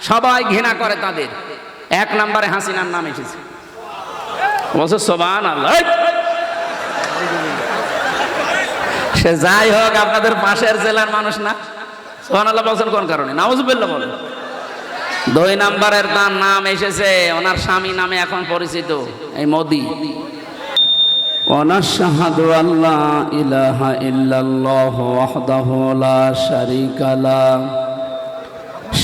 সবাই ঘৃণা করে তাদের। 1 নম্বরে হাসিনার নাম এসেছে। বলছে সুবহানাল্লাহ। সে যাই হোক, আপনাদের পাশের জেলার মানুষ না? সুবহানাল্লাহ বলছেন কোন কারণে? নাউজুবিল্লাহ বলেন। 2 নম্বরের তার নাম এসেছে, ওনার স্বামী নামে এখন পরিচিত, এই মোদি। ওয়ানাশহাদু আল্লা ইলাহা ইল্লাল্লাহ ওয়াহদাহু লা শারীকা লাহু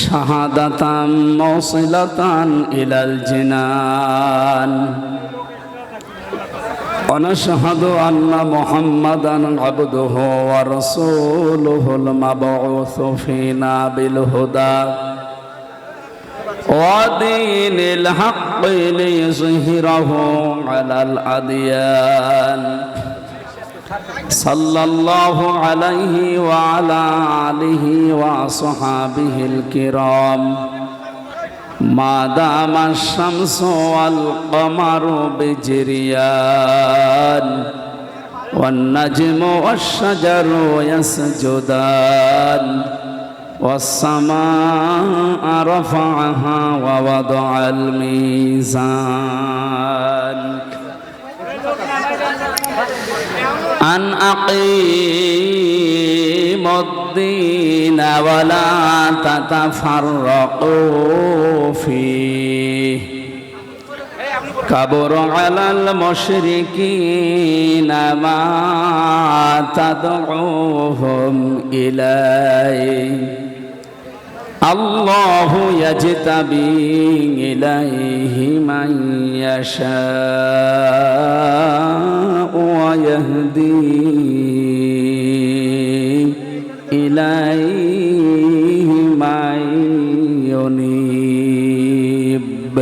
শাহাদাতাম মুওসিলাতান ইলাল জিনান ওয়ানাশহাদু আন্না মুহাম্মাদান আবদুহু ওয়া রাসূলুহুল মাবউসু ফীনা বিল হুদা ودين الحق ليظهره على الأديان صلى الله عليه وعلى آله وصحابه الكرام ما دام الشمس والقمر بجريان والنجم والشجر يسجدان والسماء رفعها ووضع الميزان أن أقيموا الدين ولا تتفرقوا فيه كبر على المشركين ما تدعوهم إليه الله يجتبي إليه من يشاء ويهدي إليه من ينيب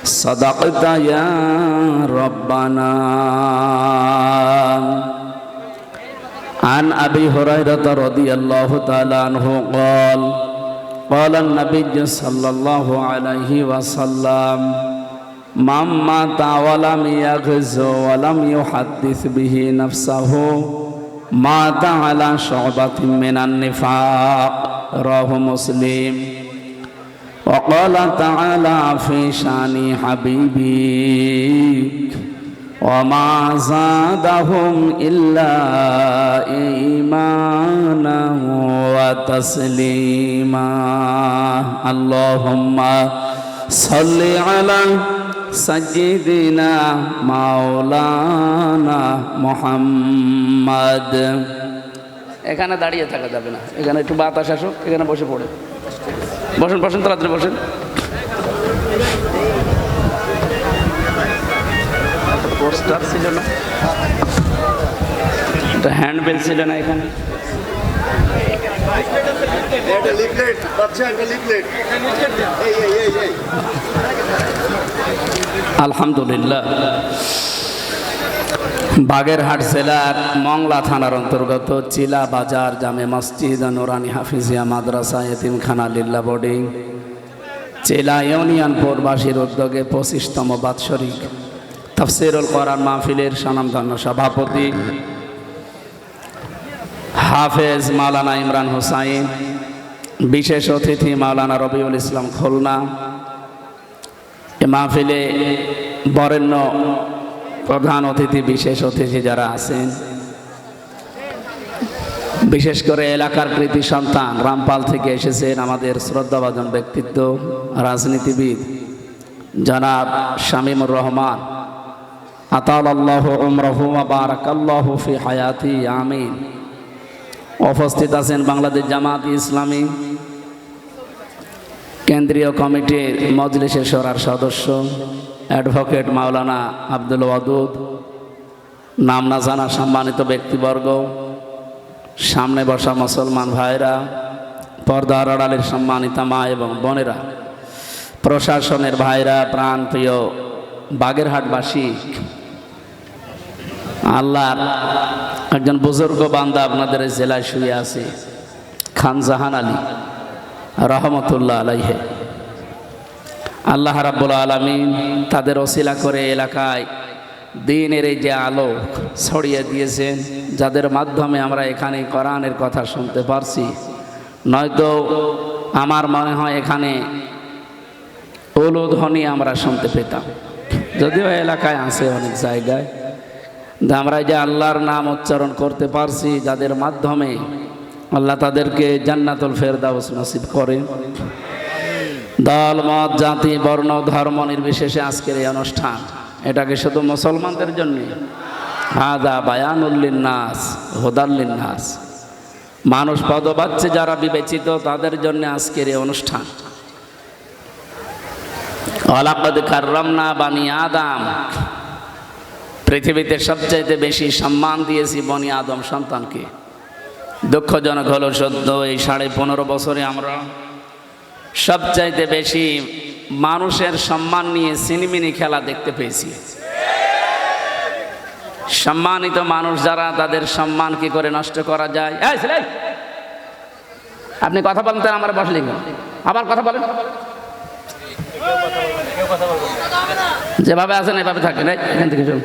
صدقت يا ربنا عن أبي هريرة رضي الله تعالى عنه قال قال النبي صلى الله عليه وسلم من مات ولم يغزو ولم يحدث به نفسه مات على شعبة من النفاق رواه مسلم وقال تعالى في شان حبيبي وما زادهم إلا إيمانا وتسليما اللهم صل على سيدنا مولانا محمد এখানে দাঁড়িয়ে থাকা যাবে না, এখানে একটু বাতাস আসুক, এখানে বসে পড়ে বসেন বসেন তাড়াতাড়ি বসেন। পোস্টার ছিল না, একটা হ্যান্ডবেল ছিল না এখানে, আলহামদুলিল্লাহ। বাগেরহাট জেলার মংলা থানার অন্তর্গত চিলা বাজার জামে মসজিদ নুরানি হাফিজিয়া মাদ্রাসা এতিমখানা লিল্লা বোর্ডিং চিলা ইউনিয়ন পৌরবাসীর উদ্যোগে 25তম বাৎসরিক তাফসীরুল কোরআন মাহফিলের স্বনামধন্য সভাপতি হাফেজ মাওলানা ইমরান হোসাইন, বিশেষ অতিথি মাওলানা রবিউল ইসলাম খুলনা, এ মাহফিলে বরেণ্য প্রধান অতিথি বিশেষ অতিথি যারা আছেন, বিশেষ করে এলাকার কৃতি সন্তান রামপাল থেকে এসেছেন আমাদের শ্রদ্ধাভাজন ব্যক্তিত্ব রাজনীতিবিদ জনাব শামীমুর রহমান, আতালাল্লাহু উমরাহু ওয়া বারাকাল্লাহু ফি হায়াতি আমিন। উপস্থিত আছেন বাংলাদেশ জামাত ইসলামী কেন্দ্রীয় কমিটির মজলিসে শোরার সদস্য অ্যাডভোকেট মাওলানা আব্দুল ওয়াদুদ, নাম না জানা সম্মানিত ব্যক্তিবর্গ, সামনে বসা মুসলমান ভাইরা, পর্দার আড়ালের সম্মানিতা মা এবং বোনেরা, প্রশাসনের ভাইরা, প্রাণপ্রিয় বাগেরহাটবাসী, আল্লাহর একজন বুজুর্গ বান্দা আপনাদের জেলায় শুয়ে আছে, খান জাহান আলী রহমতুল্লাহ আলাইহে। আল্লাহ রাব্বুল আলামিন তাদের ওসিলা করে এলাকায় দিনের এই যে আলো ছড়িয়ে দিয়েছেন, যাদের মাধ্যমে আমরা এখানে কোরআনের কথা শুনতে পারছি, নয়তো আমার মনে হয় এখানে উলুধ্বনি আমরা শুনতে পেতাম, যদিও এলাকায় আছে অনেক জায়গায়। আমরা যে আল্লাহর নাম উচ্চারণ করতে পারছি, যাদের মাধ্যমে আল্লাহ তাদেরকে জান্নাতুল ফেরদাউস নসিব করে। দল মত জাতি বর্ণ ধর্ম নির্বিশেষে আজকের এই অনুষ্ঠান, এটাকে শুধু মুসলমানদের জন্য, হাদা বায়ানুল লিন্নাস হুদাল লিন্নাস, মানুষ পদবাচ্চে যারা বিবেচিত তাদের জন্য আজকের এই অনুষ্ঠান। ওয়ালাকাদ কাররামনা বানি আদম, পৃথিবীতে সবচাইতে বেশি সম্মান দিয়েছি বনি আদম সন্তানকে। দুঃখজনক হলো সত্য, এই 15.5 বছরে আমরা সবচাইতে বেশি মানুষের সম্মান নিয়ে সিনেমিনি খেলা দেখতে পেয়েছি। সম্মানিত মানুষ যারা, তাদের সম্মান কি করে নষ্ট করা যায়। আপনি কথা বলতেন, আমার বসলি আবার কথা বলেন, যেভাবে আছেন এভাবে থাকেন। এখান থেকে শুনুন,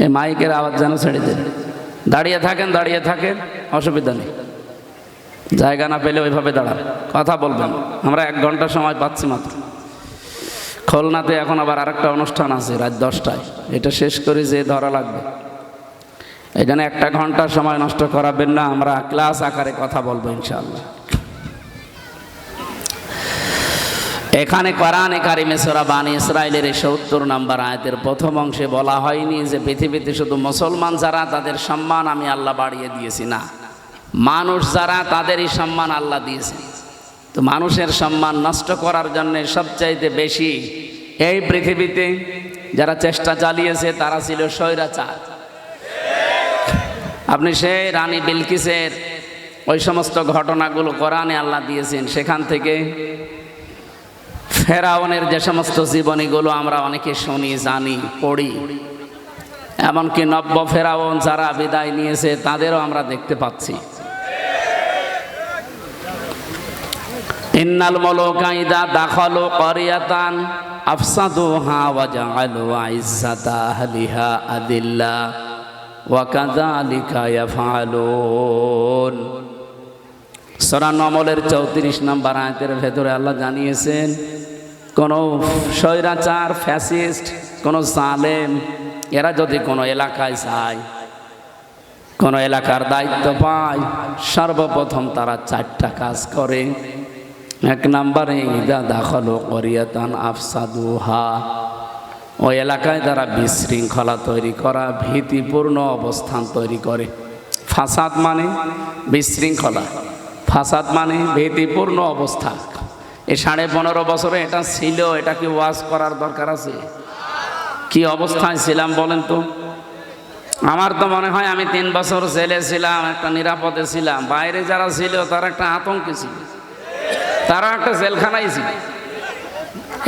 এই মাইকের আওয়াজ যেন ছেড়ে দেন। দাঁড়িয়ে থাকেন, দাঁড়িয়ে থাকেন, অসুবিধা নেই। জায়গা না পেলে ওইভাবে দাঁড়ান, কথা বলবেন। আমরা 1 ঘন্টা সময় পাচ্ছি মাত্র। খুলনাতে এখন আবার আরেকটা অনুষ্ঠান আছে রাত 10টায়, এটা শেষ করে যে ধরা লাগবে। এই জন্য 1 ঘন্টা সময় নষ্ট করাবেন না, আমরা ক্লাস আকারে কথা বলবো ইনশাআল্লাহ। এখানে কোরআনে কারিমে সূরা বানী ইসরাঈলের 70 নম্বর আয়াতের প্রথম অংশে বলা হয়নি যে পৃথিবীতে শুধু মুসলমান যারা, তাদের সম্মান আমি আল্লাহ বাড়িয়ে দিয়েছি, না, মানুষ যারা তাদেরই সম্মান আল্লাহ দিয়েছেন। তো মানুষের সম্মান নষ্ট করার জন্য সবচাইতে বেশি এই পৃথিবীতে যারা চেষ্টা চালিয়েছে তারা ছিল স্বৈরাচার। আপনি সেই রানী বিলকিসের ওই সমস্ত ঘটনাগুলো কোরআনে আল্লাহ দিয়েছেন, সেখান থেকে ফেরাউনের যে সমস্ত জীবনীগুলো আমরা অনেকে শুনি, জানি, পড়ি, এমনকি নব্য ফেরাউন যারা বিদায় নিয়েছে তাদেরও আমরা দেখতে পাচ্ছি। ইন্নাল মুলুকা ইযা দাখালু ক্বরিয়াতান আফসাদুহা ওয়া জাআলু ইজ্জাতা আহলিহা আদিল্লা ওয়া কাযালিকা ইয়াফআলুন। সূরা নমলের 34 নম্বর আয়াতের ভেতরে আল্লাহ জানিয়েছেন, কোন স্বৈরাচার, ফ্যাসিস্ট, কোন জালেম এরা যদি কোনো এলাকায় যায়, কোন এলাকার দায়িত্ব পায়, সর্বপ্রথম তারা 4টা কাজ করে। 1 নম্বরে ইযা দাখালু ক্বরিয়াতান আফসাদুহা, ওই এলাকায় তারা বিশৃঙ্খলা তৈরি করা, ভীতিপূর্ণ অবস্থান তৈরি করে। ফাসাদ মানে বিশৃঙ্খলা, ফাসাদ মানে ভীতিপূর্ণ অবস্থা। এই 15.5 বছরে এটা ছিল, এটা কি ওয়াজ করার দরকার আছে? কি অবস্থায় ছিলাম বলেন তো? আমার তো মনে হয় আমি 3 বছর জেলে ছিলাম, একটা নিরাপদে ছিলাম। বাইরে যারা ছিল তারা একটা আতঙ্কে ছিল, তারা একটা জেলখানায় ছিল।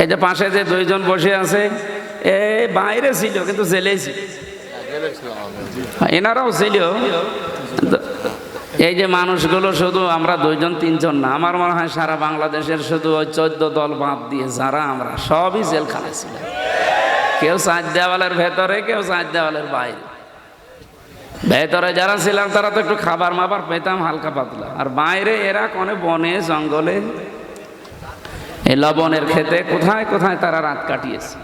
এই যে পাশে যে 2 জন বসে আছে, এ বাইরে ছিল কিন্তু জেলেই ছিল, এনারাও ছিল। এই যে মানুষগুলো শুধু আমরা 2 জন 3 জন না, আমার মনে হয় সারা বাংলাদেশের শুধু ওই 14 দল বাদ দিয়ে যারা আমরা সবই জেলখানায় ছিলাম। কেউ 4 দেওয়ালের ভেতরে, কেউ 4 দেওয়ালের বাইরে। ভেতরে যারা ছিলাম তারা তো একটু খাবার মাবার পেতাম হালকা পাতলা, আর বাইরে এরা কোনে বনে জঙ্গলে, এই লবণের খেতে কোথায় কোথায় তারা রাত কাটিয়েছে।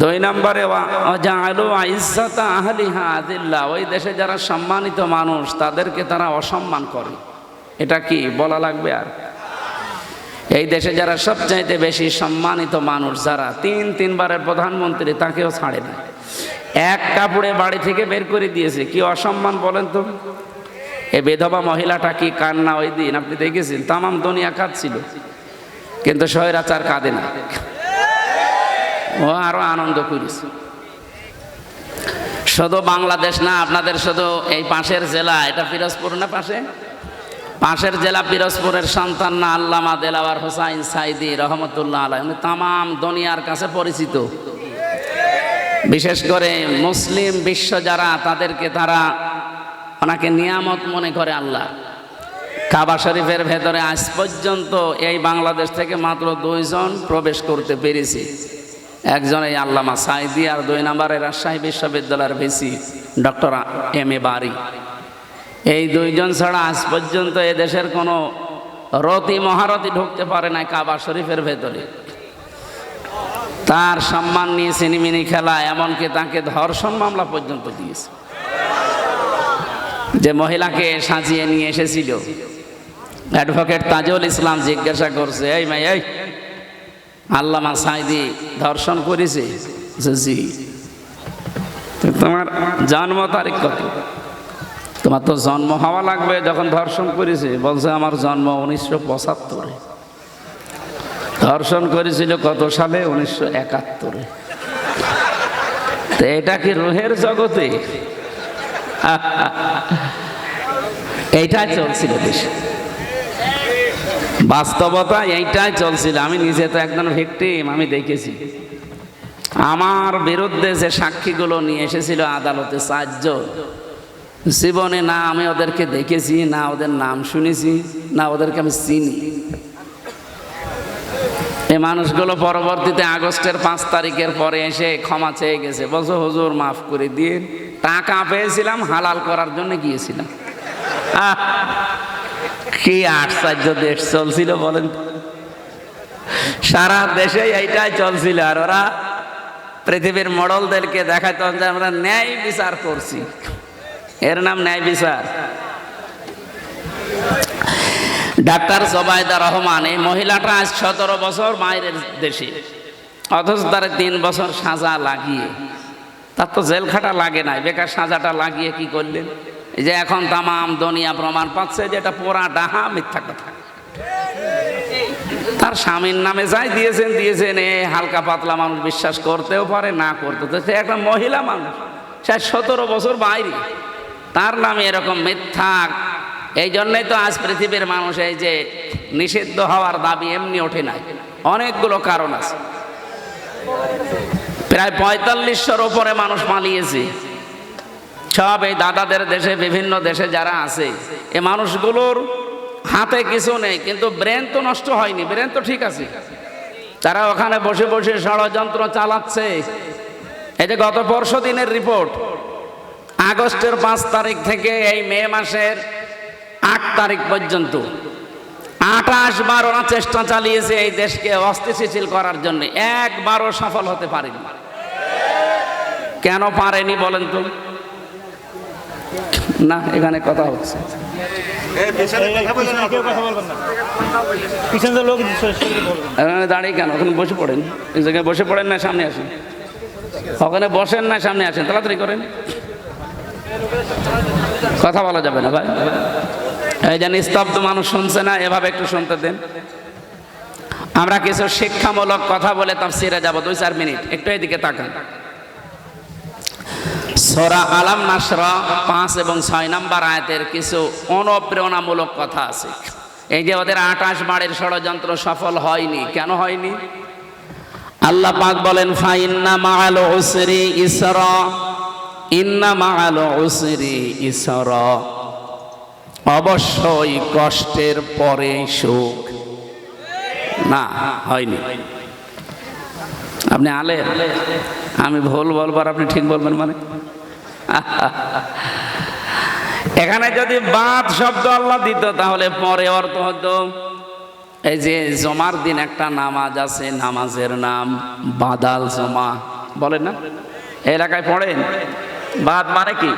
2 নম্বরে ওয়াজাআলু ইজ্জাতা আহলিহা আদিল্লা, ওই দেশে যারা সম্মানিত মানুষ তাদেরকে তারা অসম্মান করে। এটা কি বলা লাগবে আর? এই দেশে যারা সবচাইতে বেশি সম্মানিত মানুষ, যারা 3 বারের প্রধানমন্ত্রী, তাকেও ছাড়ে না। 1 কাপড়ে বাড়ি থেকে বের করে দিয়েছে। কি অসম্মান বলেন তো? এই বিধবা মহিলাটা কি কান্না ওই দিন আপনি দেখেছেন? তামাম দুনিয়া কাঁদছিল, কিন্তু স্বৈরাচার কাঁদে না, ও আরো আনন্দ করেছে। শুধু বাংলাদেশ না, আপনাদের শুধু এই পাশের জেলা, এটা পিরোজপুর না, পাশের জেলা পিরোজপুরের সন্তান না আল্লামা দেলাওয়ার হোসাইন সাইদি রহমতুল্লাহ আলাইহি, উনি তামাম দুনিয়ার কাছে পরিচিত। বিশেষ করে মুসলিম বিশ্ব যারা, তাদেরকে তারা ওনাকে নিয়ামত মনে করে আল্লাহ। কাবা শরীফের ভেতরে আজ পর্যন্ত এই বাংলাদেশ থেকে মাত্র 2 জন প্রবেশ করতে পেরেছে। একজন এই আল্লামা সাইদি, আর 2 নম্বরে রাজশাহী বিশ্ববিদ্যালয়ের ভিসি ডক্টর এম এ বারি। এই 2 জন ছাড়া আজ পর্যন্ত এদেশের কোনো রতি মহারতি ঢুকতে পারে না কাবা শরীফের ভেতরে। তার সম্মান নিয়ে সিনেমিনি খেলা, এমনকি তাকে ধর্ষণ মামলা পর্যন্ত দিয়েছে। যে মহিলাকে সাজিয়ে নিয়ে এসেছিল, অ্যাডভোকেট তাজুল ইসলাম জিজ্ঞাসা করছে, এই মেয়ে, এই আল্লামা সাঈদী ধর্ষণ করেছে? জি। তোমার জন্ম তারিখ কত? তোমার তো জন্ম হওয়া লাগবে যখন ধর্ষণ করেছে। বলছে আমার জন্ম 1975-এ। ধর্ষণ করেছিল কত সালে? 1971-এ। তো এটা কি রুহের জগতে? এইটাই চলছিল দেশে, বাস্তবতা এইটাই চলছিল। আমি নিজে তো একজন ভিকটিম, আমি দেখেছি। আমার বিরুদ্ধে যে সাক্ষীগুলো নিয়ে এসেছিল আদালতে 4 জন, জীবনে না আমি ওদেরকে দেখেছি, না ওদের নাম শুনেছি, না ওদেরকে আমি চিনি। এই মানুষগুলো পরবর্তীতে আগস্টের 5 তারিখের পরে এসে ক্ষমা চেয়ে গেছে, বলছো হুজুর মাফ করে দিয়ে, টাকা পেয়েছিলাম হালাল করার জন্য গিয়েছিলাম। কি আশ্চর্য দেশ চলছিল বলেন। সারা দেশে এইটাই চলছিল। আর ওরা পৃথিবীর মডেলদেরকে দেখাতো যে আমরা ন্যায় বিচার করছি। এর নাম ন্যায় বিচার। ডাক্তার জোবাইদা রহমান, এই মহিলাটা আজ 17 বছর বাইরের দেশে, অথচ তার 3 বছর সাজা লাগিয়ে, তার তো জেল খাটা লাগে নাই, বেকার সাজাটা লাগিয়ে কি করলেন? এই যে এখন তামাম দুনিয়া প্রমাণ পাচ্ছে যে এটা পোড়া ডাহা মিথ্যা কথা। তার স্বামীর নামে যাই দিয়েছেন এ হালকা পাতলা মানুষ বিশ্বাস করতেও পারে, না করতে। তো সে একটা মহিলা মানুষ, সে 17 বছর বাইরে, তার নামে এরকম মিথ্যা। এই জন্যই তো আজ পৃথিবীর মানুষ এই যে নিষিদ্ধ হওয়ার দাবি এমনি ওঠে নাই, অনেকগুলো কারণ আছে। প্রায় 4500-র উপরে মানুষ পালিয়েছে, সব এই দাদাদের দেশে, বিভিন্ন দেশে যারা আছে। এই মানুষগুলোর হাতে কিছু নেই, কিন্তু ব্রেন তো নষ্ট হয়নি, ব্রেন তো ঠিক আছে। তারা ওখানে বসে বসে ষড়যন্ত্র চালাচ্ছে। এই যে গত পরশু দিনের রিপোর্ট, আগস্টের 5 তারিখ থেকে এই মে মাসের 8 তারিখ পর্যন্ত 28 বার ওরা চেষ্টা চালিয়েছে এই দেশকে অস্থিতিশীল করার জন্য, একবারও সফল হতে পারেনি। কেন পারেনি বলেন তো? না, এখানে কথা হচ্ছে, দাঁড়িয়ে কেন? ওখানে বসে পড়েন, এই জায়গায় বসে পড়েন না, সামনে আসেন। ওখানে বসেন না, সামনে আসেন, তাড়াতাড়ি করেন। কথা বলা যাবে না ভাই, এই যে নিস্তব্ধ মানুষ শুনছে না, এভাবে একটু শুনতে দেন। আমরা কিছু শিক্ষামূলক কথা বলে তাফসীরে যাব 2-4 মিনিট, একটু এদিকে তাকান। সূরা আলাম নাসরা 5 এবং 6 নম্বর আয়াতের কিছু অনুপ্রেরণামূলক কথা আছে। এই যে ওদের 28 বারের ষড়যন্ত্র সফল হয়নি, কেন হয়নি? আল্লাহ পাক বলেন, ফাইন্না মাআল উসরি ইসরা, ইন্না মাআল উসরি ইসরা, অবশ্যই কষ্টের পরে সুখ। না, হয়নি। আপনি আলে, আমি ভুল বলবার আপনি ঠিক বলবেন মানে? এখানে যদি বাদ শব্দ আল্লাহ দিত তাহলে পরে অর্থ হতো, এই যে জমার দিন একটা নামাজ আছে, নামাজের নাম বাদাল জমা, বলেন না? এলাকায় পড়েন, বাদ মানে কি?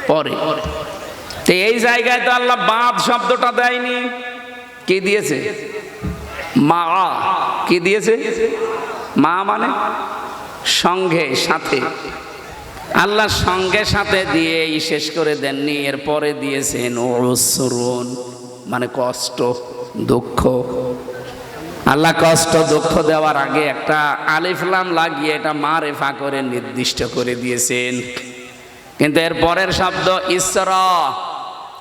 পরে। তো এই জায়গায় তো আল্লাহ বাদ শব্দটা দেয়নি, কি দিয়েছে? মা। কি দিয়েছে? মা মানে সঙ্গে, সাথে। আল্লাহ সঙ্গে সাথে দিয়ে শেষ করে দেননি, এরপরে দিয়েছেন উসরুন, মানে কষ্ট, দুঃখ। আল্লাহ কষ্ট দুঃখ দেওয়ার আগে একটা আলিফ লাম লাগিয়ে এটা মারেফা করে নির্দিষ্ট করে দিয়েছেন। কিন্তু এর পরের শব্দ ইসরা,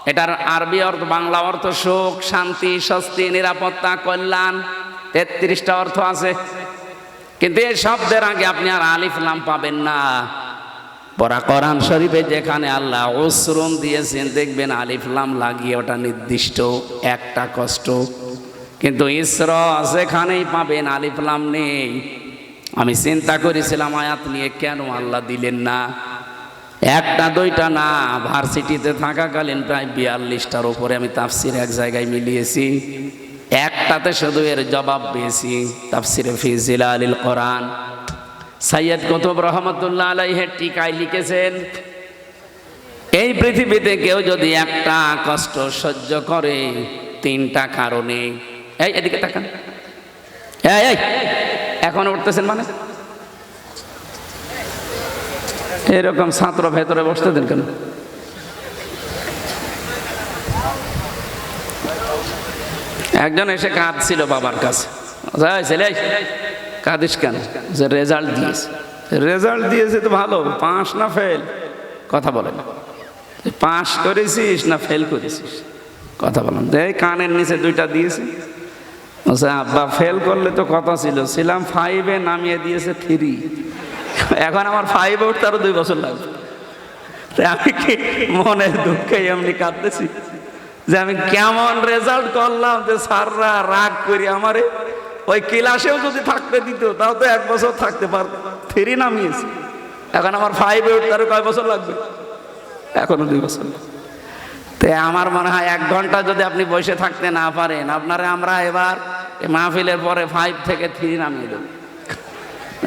এটার আরবি অর্থ, বাংলা অর্থ সুখ, শান্তি, স্বস্তি, নিরাপত্তা, কল্যাণ, 33টা অর্থ আছে। কিন্তু এই শব্দের আগে আপনি আর আলিফ লাম পাবেন না। পরা কোরআন শরীফে যেখানে আল্লাহ উসরুন দিয়েছেন, দেখবেন আলিফ লাম লাগিয়ে ওটা নির্দিষ্ট একটা কষ্ট। কিন্তু ইসরা যেখানেই পাবেন আলিফ লাম নেই। আমি চিন্তা করেছিলাম আয়াত নিয়ে, কেন আল্লাহ দিলেন না? একটা দুইটা না, ভার্সিটিতে থাকাকালীন প্রায় 42টার উপরে আমি তাফসির এক জায়গায় মিলিয়েছি। একটাতে শুধু এর জবাব পেয়েছি, তাফসিরে ফি জিলালিল কোরআন। সৈয়দ কুতুব রহমতুল্লাহ আলাইহির টিকায় লিখেছেন, এই পৃথিবীতে কেউ যদি একটা কষ্ট সহ্য করে 3টা কারণে। এই এদিকে তাকান, এই এখন উঠতেছেন মানে? এরকম ছাত্র ভেতরে বসতে দেন কেন? একজন এসে কাঁদছিল বাবার কাছে, ছেলে কাঁদিস কেন? যে রেজাল্ট দিয়েছে। রেজাল্ট দিয়েছে তো ভালো, পাস না ফেল? কথা বলেন। পাস করেছিস না ফেল করেছিস? কথা বলেন। এই কানের নিচে 2টা দিয়েছে। আব্বা ফেল করলে তো কথা ছিল, ছিলাম 5-এ, নামিয়ে দিয়েছে 3। এখন আমার 5-এ উঠতে আরো 2 বছর লাগবে। আমি কি মনের দুঃখে এমনি কাঁদতেছি যে আমি কেমন রেজাল্ট করলাম, যে স্যাররা রাগ করি আমারে ওই ক্লাসেও যদি থাকতে দিত তাও তো 1 বছর থাকতে পারত। 3 নামিয়েছি, এখন আমার 5-এ উঠতে আরো কয় বছর লাগবে? এখনো 2 বছর। তো আমার মনে হয় 1 ঘন্টা যদি আপনি বসে থাকতে না পারেন, আপনারা আমরা এবার মাহফিলের পরে 5 থেকে 3 নামিয়ে দেব।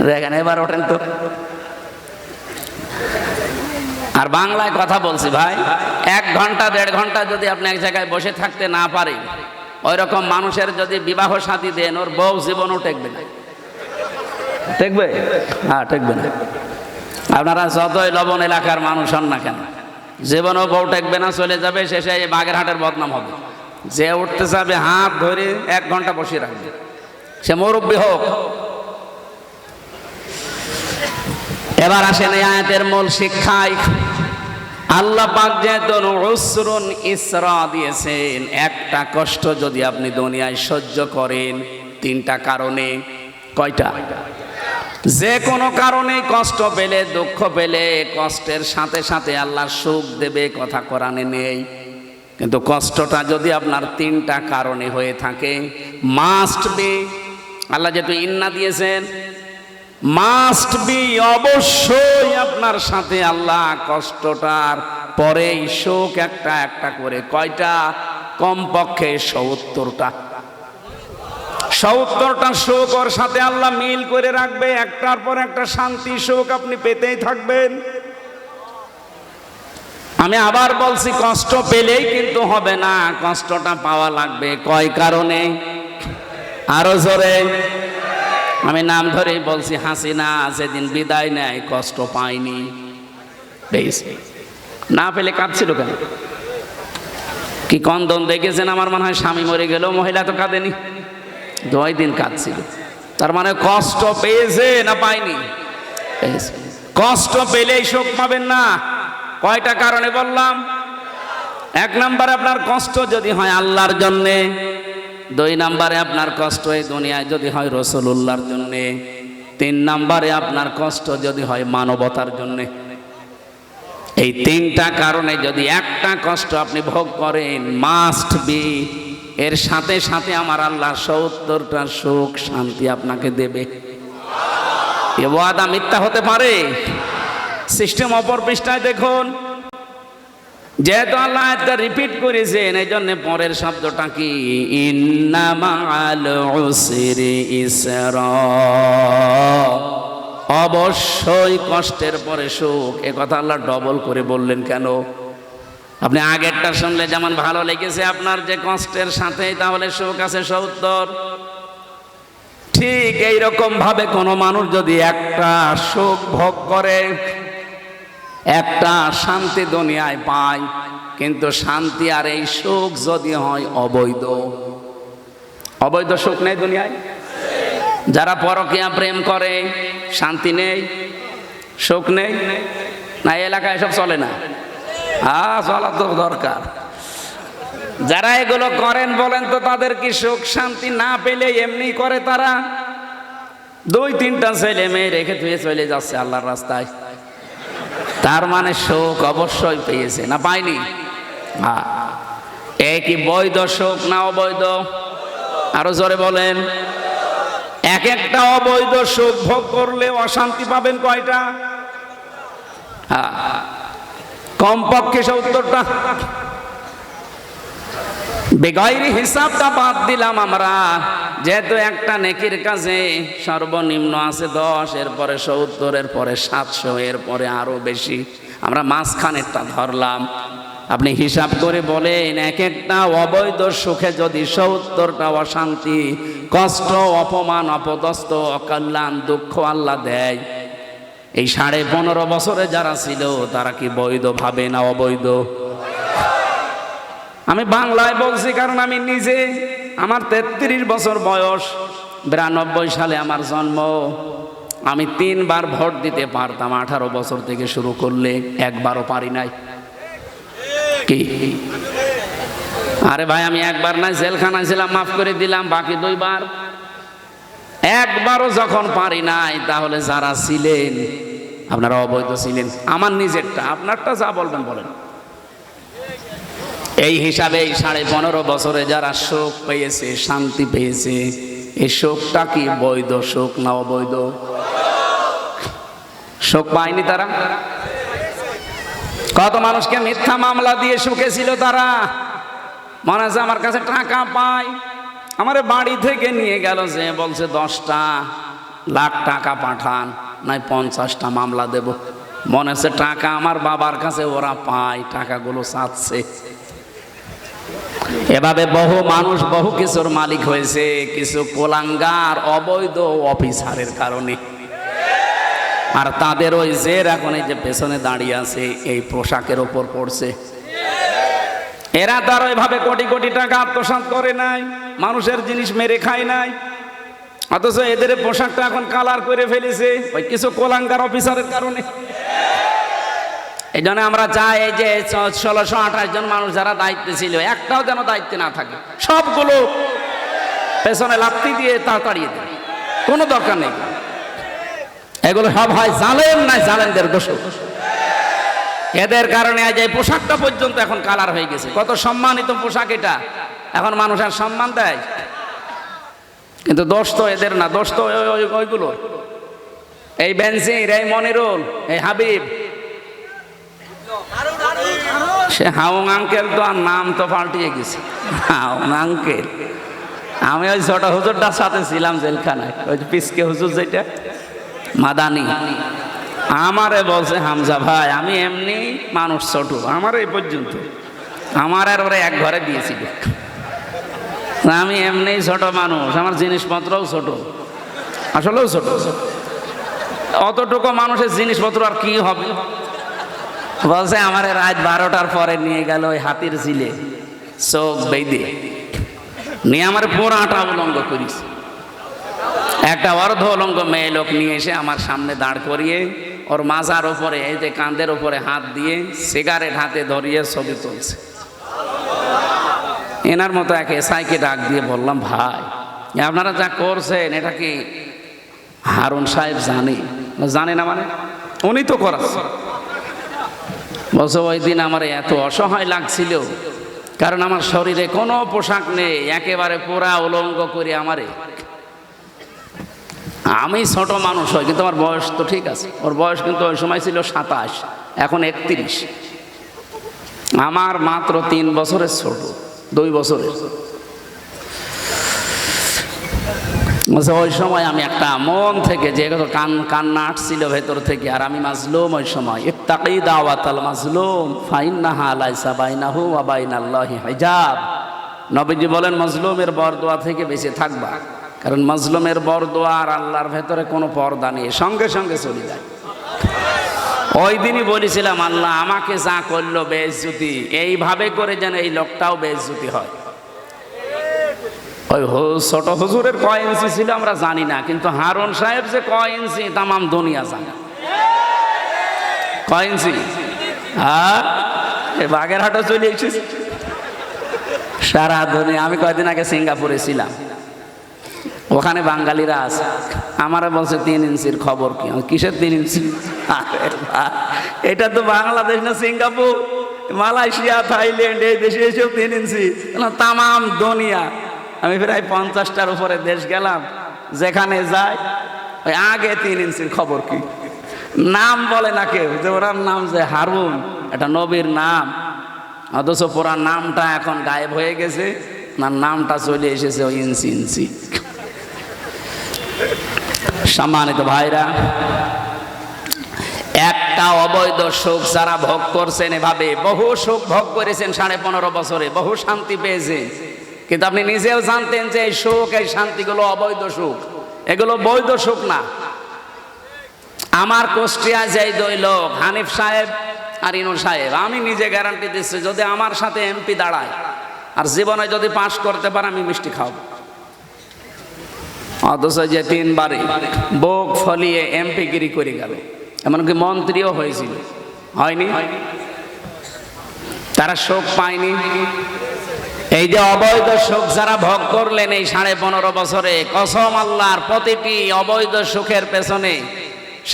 দেখেন এবার ওঠেন তো। আর বাংলায় কথা বলছি ভাই, 1 ঘন্টা 1.5 ঘন্টা যদি আপনি এক জায়গায় বসে থাকতে না পারেন, ওই রকম মানুষের যদি বিবাহ শাদী দেন, ওর বউ জীবনও টেকবে না। টেকবে? হ্যাঁ, টেকবে না। আপনারা যতই লবণ এলাকার মানুষ হন না কেন, জীবনও বউ টেকবে না, চলে যাবে। শেষে এই বাগেরহাটের বদনাম হবে। যে উঠতে যাবে হাত ধরে 1 ঘন্টা বসিয়ে রাখবে, সে মুরব্বী হোক। এবার আসেন এই আয়াতের মূল শিক্ষায়। আল্লাহ পাক যেহেতু উসরুন ইসরা দিয়েছেন, একটা কষ্ট যদি আপনি দুনিয়ায় সহ্য করেন 3টা কারণে। কয়টা? যে কোনো কারণে কষ্ট পেলে, দুঃখ পেলে, কষ্টের সাথে সাথে আল্লাহ সুখ দেবে, কথা কোরআনে নেই। কিন্তু কষ্টটা যদি আপনার 3টা কারণে হয়ে থাকে, মাস্ট বি, আল্লাহ যেহেতু ইন্না দিয়েছেন, মাস্ট বি, অবশ্যই আপনার সাথে আল্লাহ কষ্টটার পরেই শোক একটা একটা করে। কয়টা? কমপক্ষে 70টা। 70টা শোক ওর সাথে আল্লাহ মিল করে রাখবে। একটার পর একটা শান্তি শোক আপনি পেতেই থাকবেন। আমি আবার বলছি, কষ্ট পেলেই কিন্তু হবে না, কষ্টটা পাওয়া লাগবে। কয় কারণে? আরো জোরে। আমি নাম ধরেই বলছি, হাসিনা যেদিন বিদায় নেয় কষ্ট পায়নি। না পেলে কাঁদছিল কেন? কি কন্দন দেখেছেন? আমার মনে হয় স্বামী মরে গেল, মহিলা তো কাঁদেনি, 2 দিন কাঁদছিল। তার মানে কষ্ট পেয়েছে না পায়নি? কষ্ট পেলেই শোক পাবেন না। কয়টা কারণে বললাম? 1 নম্বরে আপনার কষ্ট যদি হয় আল্লাহর জন্যে, 2 নম্বরে আপনার কষ্ট এই দুনিয়ায় যদি হয় রাসূলুল্লাহর জন্যে, 3 নম্বরে আপনার কষ্ট যদি হয় মানবতার জন্যে। এই 3টা কারণে যদি একটা কষ্ট আপনি ভোগ করেন, মাস্ট বি, এর সাথে সাথে আমার আল্লাহ 70টা সুখ শান্তি আপনাকে দেবে। এ ওয়াদা মিথ্যা হতে পারে? সিস্টেম অপর পৃষ্ঠায় দেখুন। যেহেতু আল্লাহ এটা রিপিট করেছেন, এই জন্য পরের শব্দটা কি? ইন্না মাআল উসরি ইসরা, অবশ্যই কষ্টের পরে সুখ। এ কথা আল্লাহ ডবল করে বললেন কেন? আপনি আগেরটা শুনলে যেমন ভালো লেগেছে আপনার যে কষ্টের সাথে, তাহলে সুখ আছে 70। ঠিক এইরকম ভাবে কোনো মানুষ যদি একটা সুখ ভোগ করে, একটা শান্তি দুনিয়ায় পায়, কিন্তু শান্তি আর এই সুখ যদি হয় অবৈধ, অবৈধ সুখ নেই দুনিয়ায়। যারা পরকীয়া প্রেম করে, শান্তি নেই, সুখ নেই না? এলাকায় এসব চলে না? চলা তো দরকার। যারা এগুলো করেন বলেন তো, তাদের কি সুখ শান্তি না পেলে এমনি করে? তারা 2-3টা ছেলে মেয়ে রেখে ধুয়ে চলে যাচ্ছে আল্লাহর রাস্তায়, তার মানে সুখ অবশ্যই পেয়েছে না পায়নি? এ কি বৈধ সুখ না অবৈধ? আরো জোরে বলেন। এক একটা অবৈধ সুখ ভোগ করলে অশান্তি পাবেন কয়টা? কমপক্ষে 70টা। বেগাইরি হিসাবটা বাদ দিলাম আমরা, যেহেতু একটা নেকির কাজে সর্বনিম্ন আছে 10, এরপরে 70, এরপরে 700, এরপরে আরো বেশি, আমরা মাঝখানেরটা ধরলাম। আপনি হিসাব করে বলেন, এক একটা অবৈধ সুখে যদি 70টা অশান্তি, কষ্ট, অপমান, অপদস্থ, অকল্যাণ, দুঃখ আল্লাহ দেয়, এই 15.5 বছরে যারা ছিল তারা কি বৈধ ভাবে না অবৈধ? আমি বাংলায় বলছি কারণ আমি নিজে, আমার 33 বছর বয়স, 92 সালে আমার জন্ম। আমি 3 বার ভোট দিতে পারতাম 18 বছর থেকে শুরু করলে, একবারও পারি নাই। কি আরে ভাই, আমি একবার না জেলখানায় ছিলাম, মাফ করে দিলাম, বাকি 2 বার। একবারও যখন পারি নাই, তাহলে যারা ছিলেন আপনারা অবৈধ ছিলেন। আমার নিজেরটা, আপনারটা যা বলবেন বলেন। এই হিসাবে এই 15.5 বছরে যারা সুখ পেয়েছে, শান্তি পেয়েছে, এই সুখটা কি বৈধ সুখ না অবৈধ? সুখ পায়নি তারা? কত মানুষকে মিথ্যা মামলা দিয়ে সুখে ছিল তারা। মনে আছে আমার কাছে টাকা পায়, আমার বাড়ি থেকে নিয়ে গেল, যে বলছে 10টা লাখ টাকা পাঠান, নাই 50টা মামলা দেব। মনে আছে টাকা আমার বাবার কাছে ওরা পায়, টাকাগুলো চাচ্ছে। এভাবে বহু মানুষ বহু কিছুর মালিক হয়েছে, কিছু কোলাঙ্গার অবৈধ অফিসারের কারণে। আর তাদের ওই জের এখন এই যে পেছনে দাঁড়িয়ে আছে, এই পোশাকের ওপর পড়ছে। এরা তার ওইভাবে কোটি কোটি টাকা আত্মসাৎ করে নাই, মানুষের জিনিস মেরে খায় নাই, অথচ এদের পোশাকটা এখন কালার করে ফেলেছে ওই কিছু কোলাঙ্গার অফিসারের কারণে। এই জন্য আমরা চাই, এই যে 1628 জন মানুষ যারা দায়িত্বে ছিল, একটাও যেন দায়িত্বে না থাকে, সবগুলো পেছনে লাথি দিয়ে তাড়িয়ে দেয়, কোনো দরকার নেই। এগুলো সব হয় জালেম, নাই জালেমদের দোষ। এদের কারণে আজ এই পোশাকটা পর্যন্ত এখন কালার হয়ে গেছে। কত সম্মানিত পোশাক এটা, এখন মানুষ আর সম্মান দেয়। কিন্তু দোষ তো এদের না, দোষ তো ওইগুলো, এই বেনজির, এই মনিরুল, এই হাবিব, সে হাউং আঙ্কেল তো আর নাম তো পাল্টিয়ে গেছে, হাউং আঙ্কেল। আমি ওই ছোট হুজুরটার সাথে ছিলাম জেলখানায়, ওই পিসকে হুজুর যেটা মাদানি, আমারে বলছে হামজা ভাই, আমি এমনি মানুষ ছোট, আমার এই পর্যন্ত, আমার আর ওরা এক ঘরে দিয়েছিল, আমি এমনি ছোট মানুষ, আমার জিনিসপত্রও ছোট, আসলেও ছোট। অতটুকু মানুষের জিনিসপত্র আর কি হবে? বলছে আমার রাত 12টার পরে নিয়ে গেল ওই হাতির ঝিলে, চোখ বেঁধে নিয়ে আমার পুরাটা উলঙ্গ করিস। একটা অর্ধ উলঙ্গ মেয়ে লোক নিয়ে এসে আমার সামনে দাঁড় করিয়ে ওর মাজার ওপরে, এই যে কাঁধের ওপরে হাত দিয়ে সিগারেট হাতে ধরিয়ে ছবি তুলছে। এনার মতো এক এসআইকে ডাক দিয়ে বললাম, ভাই আপনারা যা করছেন এটা কি হারুন সাহেব জানে না? মানে উনি তো করাচ্ছে। বলছে ওই দিন আমার এত অসহায় লাগছিল, কারণ আমার শরীরে কোনো পোশাক নেই, একেবারে পুরা উলঙ্গ করে আমারে, আমি ছোট মানুষ হই কিন্তু আমার বয়স তো ঠিক আছে, ওর বয়স কিন্তু ওই সময় ছিল 27, এখন 31, আমার মাত্র 3 বছরের ছোট, 2 বছরের। ওই সময় আমি একটা মন থেকে যে কান্না আসছিল ভেতর থেকে, আর আমি মাজলুম ওই সময়। ইত্তাকি দাওয়াতাল মাজলুম ফাইন্নাহা লাইসা বাইনাহু ওয়া বাইনাল্লাহি হিজাব। নবীজি বলেন, মাজলুমের বরদোয়া থেকে বেঁচে থাকবা, কারণ মাজলুমের বরদোয়া আর আল্লাহর ভেতরে কোনো পর্দা নেই, সঙ্গে সঙ্গে চলে যায়। ওই দিনই বলেছিলাম, আল্লাহ আমাকে যা করলো বেইজ্জতি, এইভাবে করে যেন এই লোকটাও বেইজ্জতি হয়। ওই ছোট হুজুরের কয় ইঞ্চি ছিল আমরা জানি না, কিন্তু হারুন সাহেব যে কয় ইঞ্চি তামাম দুনিয়া জানে। কয় ইঞ্চি? হ্যাঁ, বাগেরহাটে চলে এসেছি সারা দুনিয়া। আমি কয়েকদিন আগে সিঙ্গাপুরে ছিলাম, ওখানে বাঙালিরা আছে, আমারা বলছে 3 ইঞ্চির খবর কি? কিসের 3 ইঞ্চি? এটা তো বাংলাদেশ না সিঙ্গাপুর, মালয়েশিয়া, থাইল্যান্ড, এই দেশে এসেও 3 ইঞ্চি, তামাম দুনিয়া। আমি প্রায় 50টার উপরে দেশ গেলাম, যেখানে যাই ওই আগে 3 ইঞ্চির খবর কি? নাম বলে না কেউ, যে ওনার নাম যে হারুন, এটা নবীর নাম, অথচ পুরা নামটা এখন গায়েব হয়ে গেছে, না নামটা চলে এসেছে ওই ইঞ্চি ইঞ্চি। সম্মানিত ভাইরা, একটা অবৈধ সুখ যারা ভোগ করছেন, এভাবে বহু সুখ ভোগ করেছেন 15.5 বছরে, বহু শান্তি পেয়েছেন, কিন্তু আপনি নিজেও জানতেন যে এই সুখ, এই শান্তিগুলো অবৈধ সুখ, এগুলো বৈধ সুখ না। আমার কুষ্টিয়ায় যেই দুই লোক, হানিফ সাহেব আর ইনু সাহেব, আমি নিজে গ্যারান্টি দিচ্ছি যদি আমার সাথে এমপি দাঁড়ায় আর জীবনে যদি পাশ করতে পারে, আমি মিষ্টি খাওয়াবো। অথচ যে 3 বারে বুক ফলিয়ে এমপি গিরি করে গেল, এমনকি মন্ত্রীও হয়েছিল, হয়নি? তারা সুখ পায়নি। এই যে অবৈধ সুখ যারা ভোগ করলেন এই 15.5 বছরে, কসম আল্লাহর, প্রতিটি অবৈধ সুখের পেছনে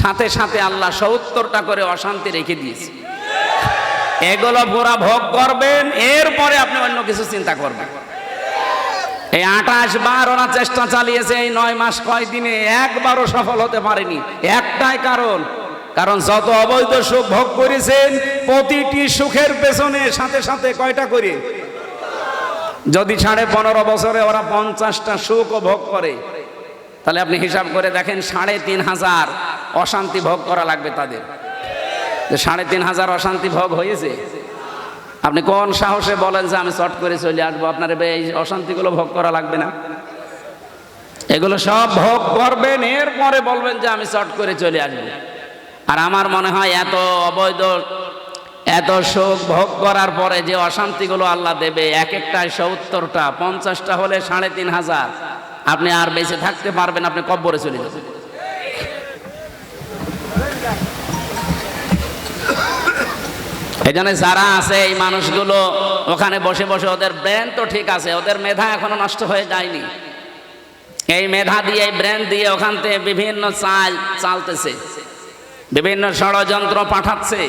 সাথে সাথে আল্লাহ 70টা করে অশান্তি রেখে দিয়েছে। এগুলো পুরা ভোগ করবেন, এরপরে আপনি অন্য কিছু চিন্তা করবেন। এই 28 বার ওরা চেষ্টা চালিয়েছে এই 9 মাস কয়দিনে, একবারও সফল হতে পারেনি। একটাই কারণ যত অবৈধ সুখ ভোগ করেছেন, প্রতিটি সুখের পেছনে সাথে সাথে কয়টা করে, যদি 15.5 বছরে ওরা 50টা সুখও ভোগ করে, তাহলে আপনি হিসাব করে দেখেন 3,500 অশান্তি ভোগ করা লাগবে তাদের। 3,500 অশান্তি ভোগ হয়েছে। আপনি কোন সাহসে বলেন যে আমি চট করে চলে আসবো? আপনার এই অশান্তিগুলো ভোগ করা লাগবে না? এগুলো সব ভোগ করবেন, এরপরে বলবেন যে আমি চট করে চলে আসবো। আর আমার মনে হয় এত সুখ ভোগ করার পরে যে অশান্তিগুলো আল্লাহ দেবে, এক একটায় 70টা, 50টা হলে 3,500, আপনি আর বেঁচে থাকতে পারবেন, আপনি কব্বরে চলে যাবেন। এই জন্য যারা আছে এই মানুষগুলো ওখানে বসে বসে, ওদের ব্রেন তো ঠিক আছে, ওদের মেধা এখনো নষ্ট হয়ে যায়নি। এই মেধা দিয়ে, এই ব্রেন দিয়ে ওখান থেকে বিভিন্ন চালতেছে, বিভিন্ন ষড়যন্ত্র পাঠাচ্ছে।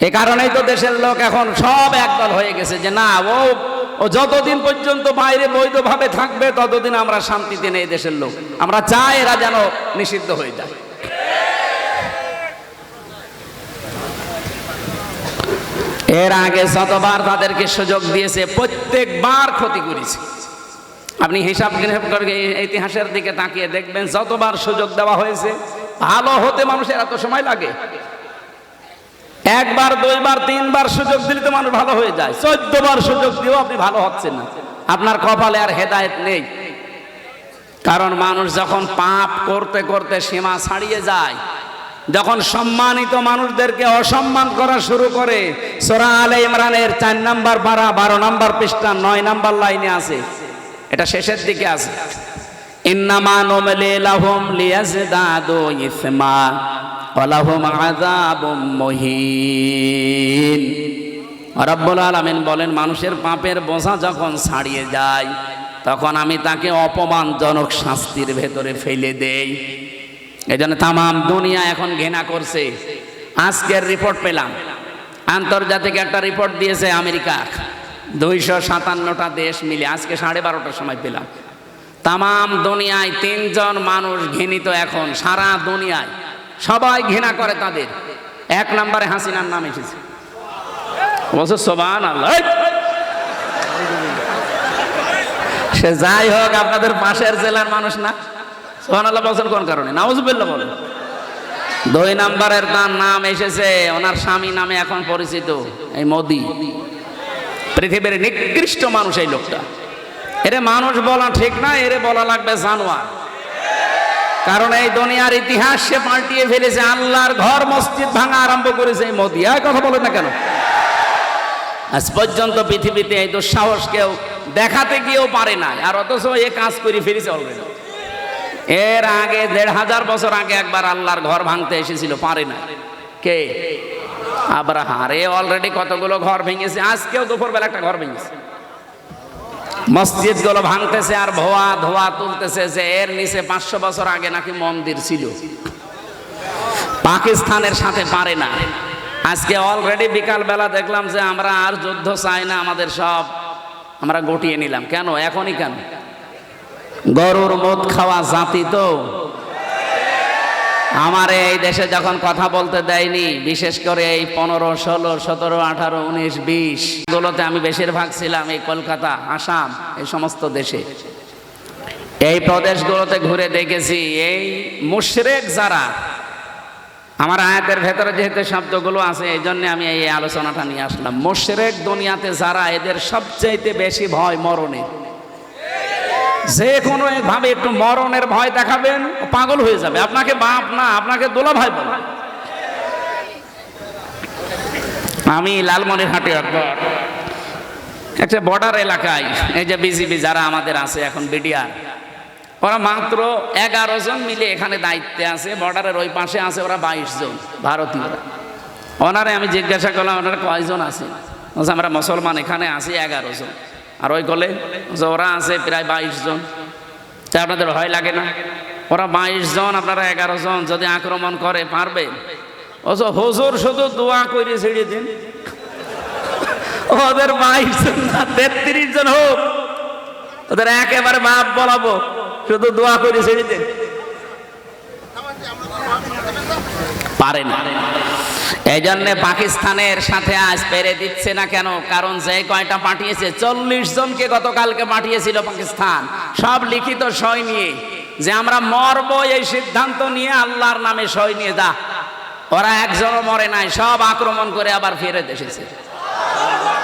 এ কারণেই তো দেশের লোক এখন সব একদল হয়ে গেছে যে না, ও যতদিন পর্যন্ত বাইরে বৈধভাবে থাকবে ততদিন আমরা শান্তিতে নেই। দেশের লোক আমরা চাই এরা যেন নিষিদ্ধ হয়ে যায়। এর আগে যতবার তাদেরকে সুযোগ দিয়েছে, প্রত্যেকবার ক্ষতি করেছে। আপনি হিসাব করে ইতিহাসের দিকে তাকিয়ে দেখবেন, যতবার সুযোগ দেওয়া হয়েছে, ভালো হতে মানুষের এত সময় লাগে? 1 বার 2 বার 3 বার সুযোগ দিলে তো মানুষ ভালো হয়ে যায়। 14 বার সুযোগ দিয়েও আপনি ভালো হচ্ছেন না, আপনার কপালে আর হেদায়েত নেই। কারণ মানুষ যখন পাপ করতে করতে সীমা ছাড়িয়ে যায়, যখন সম্মানিত মানুষদেরকে অসম্মান করা শুরু করে, সূরা আলে ইমরানের 4 নম্বর পারা 12 নম্বর পৃষ্ঠা 9 নম্বর লাইনে আছে, এটা শেষের দিকে আছে, ইন্নামা নুমলি লাহুম লিয়াজদাদু ইসমা ওয়া লাহুম আযাবুম মুহিন। রব্বুল আলামিন বলেন, মানুষের পাপের বোঝা যখন ছাড়িয়ে যায়, তখন আমি তাকে অপমানজনক শাস্তির ভেতরে ফেলে দেই। এই জন্য তামাম দুনিয়া এখন ঘৃণা করছে। আজকের রিপোর্ট পেলাম, আন্তর্জাতিক একটা রিপোর্ট দিয়েছে আমেরিকা, 257টা দেশ মিলে, আজকে 12:30টার সময় পেলাম। তামাম দুনিয়ায় 3 জন মানুষ ঘৃণিত এখন, সারা দুনিয়ায় সবাই ঘৃণা করে তাদের। 1 নম্বরে হাসিনার নাম এসেছে। বলছে সুবহানাল্লাহ। সে যাই হোক, আপনাদের পাশের জেলার মানুষ না? সুবহানাল্লাহ বলছেন কোন কারণে? নাউজুবিল্লাহ বলেন। 2 নম্বরের তার নাম এসেছে, ওনার স্বামী নামে এখন পরিচিত, এই মোদি। পৃথিবীর নিকৃষ্ট মানুষ এই লোকটা। এরে মানুষ বলা ঠিক না, এরে বলা লাগবে জানোয়ার। কারণ এই দুনিয়ার ইতিহাস সে পাল্টিয়ে ফেলেছে। আল্লাহর ঘর মসজিদ ভাঙা আরম্ভ করেছে এই মোদি। আর কথা বলেন না কেন? আজ পর্যন্ত পৃথিবীতে এই দুঃসাহস কেউ দেখাতে গিয়েও পারে না, আর অথচ এ কাজ করে ফেলেছে অলরেডি। এর আগে 1500 বছর আগে একবার আল্লাহর ঘর ভাঙতে এসেছিল, পারে না। কে? আব্রাহা। রে অলরেডি কতগুলো ঘর ভেঙেছে, আজকেও দুপুরবেলা একটা ঘর ভেঙেছে। মসজিদগুলো ভাঙতেছে আর ধোয়া তুলতেছে যে এর নিচে 500 বছর আগে নাকি মন্দির ছিল। পাকিস্তানের সাথে পারে না। আজকে অলরেডি বিকালবেলা দেখলাম যে আমরা আর যুদ্ধ চাই না, আমাদের সব আমরা গুটিয়ে নিলাম। কেন? এখনই কেন? গরুর মদ খাওয়া জাতি তো, আমার এই দেশে যখন কথা বলতে দেয়নি, বিশেষ করে এই 15, 16, 17, 18, 19, 20 গুলোতে আমি বেশিরভাগ ছিলাম এই কলকাতা, আসাম, এই সমস্ত দেশে। এই প্রদেশগুলোতে ঘুরে দেখেছি এই মুশরিক যারা, আমার আয়াতের ভেতরে যেহেতু শব্দগুলো আছে এই জন্য আমি এই আলোচনাটা নিয়ে আসলাম। মুশরিক দুনিয়াতে যারা, এদের সবচেয়ে বেশি ভয় মরণের। যে কোনো ভাবে একটু মরণের ভয় দেখাবেন, পাগল হয়ে যাবে, আপনাকে বাপ না আপনাকে দোলা ভাই বলবে। আমি লালমনিরহাটে একটা বর্ডার এলাকায়, এই যে বিজিবি যারা আমাদের আছে এখন, বিডিআর, ওরা মাত্র 11 জন মিলে এখানে দায়িত্বে আছে। বর্ডারের ওই পাশে আছে ওরা 22 জন ভারতীয়রা। ওনারে আমি জিজ্ঞাসা করলাম ওনারা কয়জন আছে, আমরা মুসলমান এখানে আছি 11 জন। আর ওই কলে ওরা আছে প্রায় 22 জন। তাই আপনাদের ভয় লাগে না? ওরা 22 জন, আপনারা 11 জন, যদি আক্রমণ করে পারবে? হুজুর শুধু দোয়া করে ছেড়ে দিন, ওদের 22 জন না 33 জন হোক, ওদের একেবারে বাপ বলাবো, শুধু দোয়া করে ছেড়ে দিন। পারে না। এই জন্য পাকিস্তানের সাথে আজ পেরে দিচ্ছে না কেন? কারণ যে কয়টা পাঠিয়েছে, 40 জনকে গতকালকে পাঠিয়েছিল পাকিস্তান, সব লিখিত সই নিয়ে যে আমরা মরব, এই সিদ্ধান্ত নিয়ে আল্লাহর নামে সই নিয়ে যা। ওরা একজনও মরে নাই, সব আক্রমণ করে আবার ফিরে এসেছে।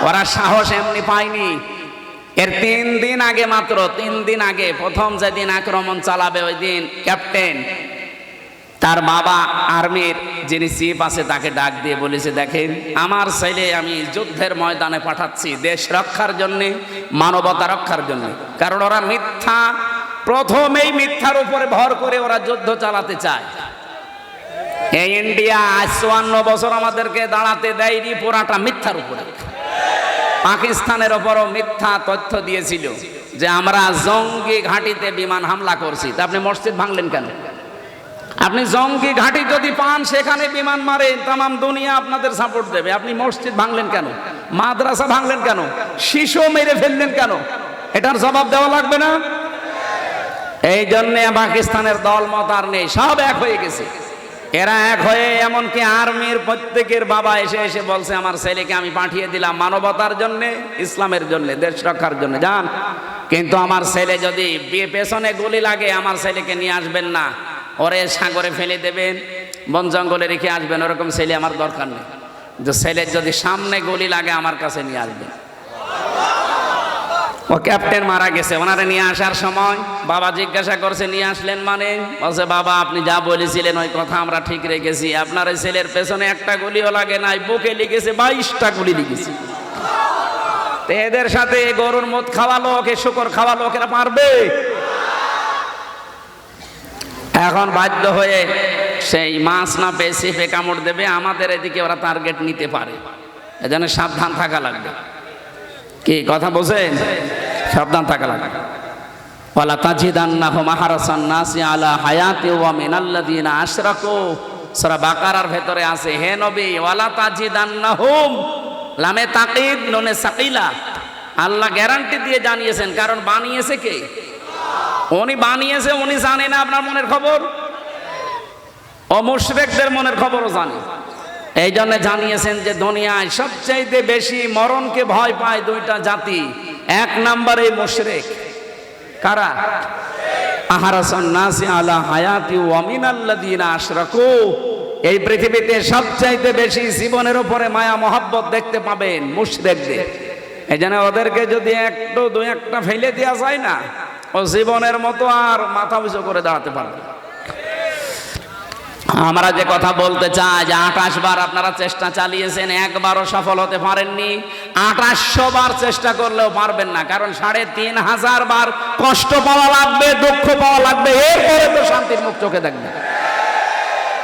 ওরা সাহস এমনি পায়নি। এর 3 দিন আগে, মাত্র 3 দিন আগে, প্রথম যেদিন আক্রমণ চালাবে ওই দিন ক্যাপ্টেন তার বাবা আর্মির যিনি চিফ আছে তাকে ডাক দিয়ে বলেছে, দেখেন আমার ছেলে আমি যুদ্ধের ময়দানে পাঠাচ্ছি দেশ রক্ষার জন্য, মানবতা রক্ষার জন্য। কারণ ওরা মিথ্যা, প্রথমেই মিথ্যার উপরে ভর করে ওরা যুদ্ধ চালাতে চায়। এই ইন্ডিয়া আজ 54 বছর আমাদেরকে দাঁড়াতে দেয়নি, পুরাটা মিথ্যার উপরে। পাকিস্তানের ওপরও মিথ্যা তথ্য দিয়েছিল যে আমরা জঙ্গি ঘাঁটিতে বিমান হামলা করছি। তা আপনি মসজিদ ভাঙলেন কেন? আপনি জঙ্গি ঘাঁটি যদি পান সেখানে বিমান মারেন, তামাম দুনিয়া আপনাদের সাপোর্ট দেবে। আপনি মসজিদ ভাঙলেন কেন? মাদ্রাসা ভাঙলেন কেন? শিশু মেরে ফেললেন কেন? এটার জবাব দেওয়া লাগবে না? এই জন্য পাকিস্তানের দলমত আর নেই, সব এক হয়ে গেছে। এরা এক হয়ে, এমনকি আর্মির প্রত্যেকের বাবা এসে এসে বলছে আমার ছেলেকে আমি পাঠিয়ে দিলাম মানবতার জন্য, ইসলামের জন্য, দেশ রক্ষার জন্য, যান। কিন্তু আমার ছেলে যদি পেছনে গুলি লাগে, আমার ছেলেকে নিয়ে আসবেন না, ওরে সাগরে ফেলে দেবেন, বন জঙ্গলে রেখে আসবেন, ওরকম ছেলে আমার দরকার নেই। যে ছেলের যদি সামনে গুলি লাগে আমার কাছে নিয়ে আসবেন। ও ক্যাপ্টেন মারা গেছে, ওনারে নিয়ে আসার সময় বাবা জিজ্ঞাসা করছে নিয়ে আসলেন মানে? বলছে বাবা আপনি যা বলেছিলেন ওই কথা আমরা ঠিক রেখেছি, আপনার এই ছেলের পেছনে একটা গুলিও লাগে নাই, বুকে লিখেছে 22টা গুলি লিখেছে। এদের সাথে গরুর মদ খাওয়া লোক, শুকর খাওয়া লোক এরা পারবে? এখন বাধ্য হয়ে সেই মাছ না পেয়ে সিফে কামড় দেবে, আমাদের এদিকে ওরা টার্গেট নিতে পারে। এজন্য সাবধান থাকা লাগবে। কি কথা বলছেন? সাবধান থাকা লাগবে। ওয়ালা তাজিদান্নাহুম আহরাসান নাসি আলা হায়াতি ওয়া মিনাল্লাযিনা আশরাকু, সূরা বাকারার ভেতরে আছে, হে নবী ওয়ালা তাজিদান্নাহুম, লামে তাকিদ নুনে সাকিলা, আল্লাহ গ্যারান্টি দিয়ে জানিয়েছেন। কারণ বানিয়েছে কে? উনি বানিয়েছে, উনি জানে না আপনার মনের খবর? ও মুশরিকদের মনের খবরও জানে। এই জন্য জানিয়েছেন যে দুনিয়ায় সবচাইতে বেশি মরণকে ভয় পায় 2টা জাতি। 1 নম্বরে মুশরিক। কারা? আহরাসান নাসি আলা হায়াতি ওয়া মিনাল্লাযিনা আশরাকু। এই পৃথিবীতে সবচাইতে বেশি জীবনের উপরে মায়া মহব্বত দেখতে পাবেন মুশরিকদের। এই জন্য ওদেরকে যদি একটু 2-1টা ফেলে দেওয়া যায় না, ও জীবনের মতো আর মাথা উঁচু করে দাঁড়াতে পারবে। আমরা যে কথা বলতে চাই যে 28 বার আপনারা চেষ্টা চালিয়েছেন, একবারও সফল হতে পারেননি। 2800 বার চেষ্টা করলেও পারবেন না। কারণ 3500 বার কষ্ট পাওয়া লাগবে, দুঃখ পাওয়া লাগবে, এরপরে তো শান্তির মুখ চোখে দেখবে।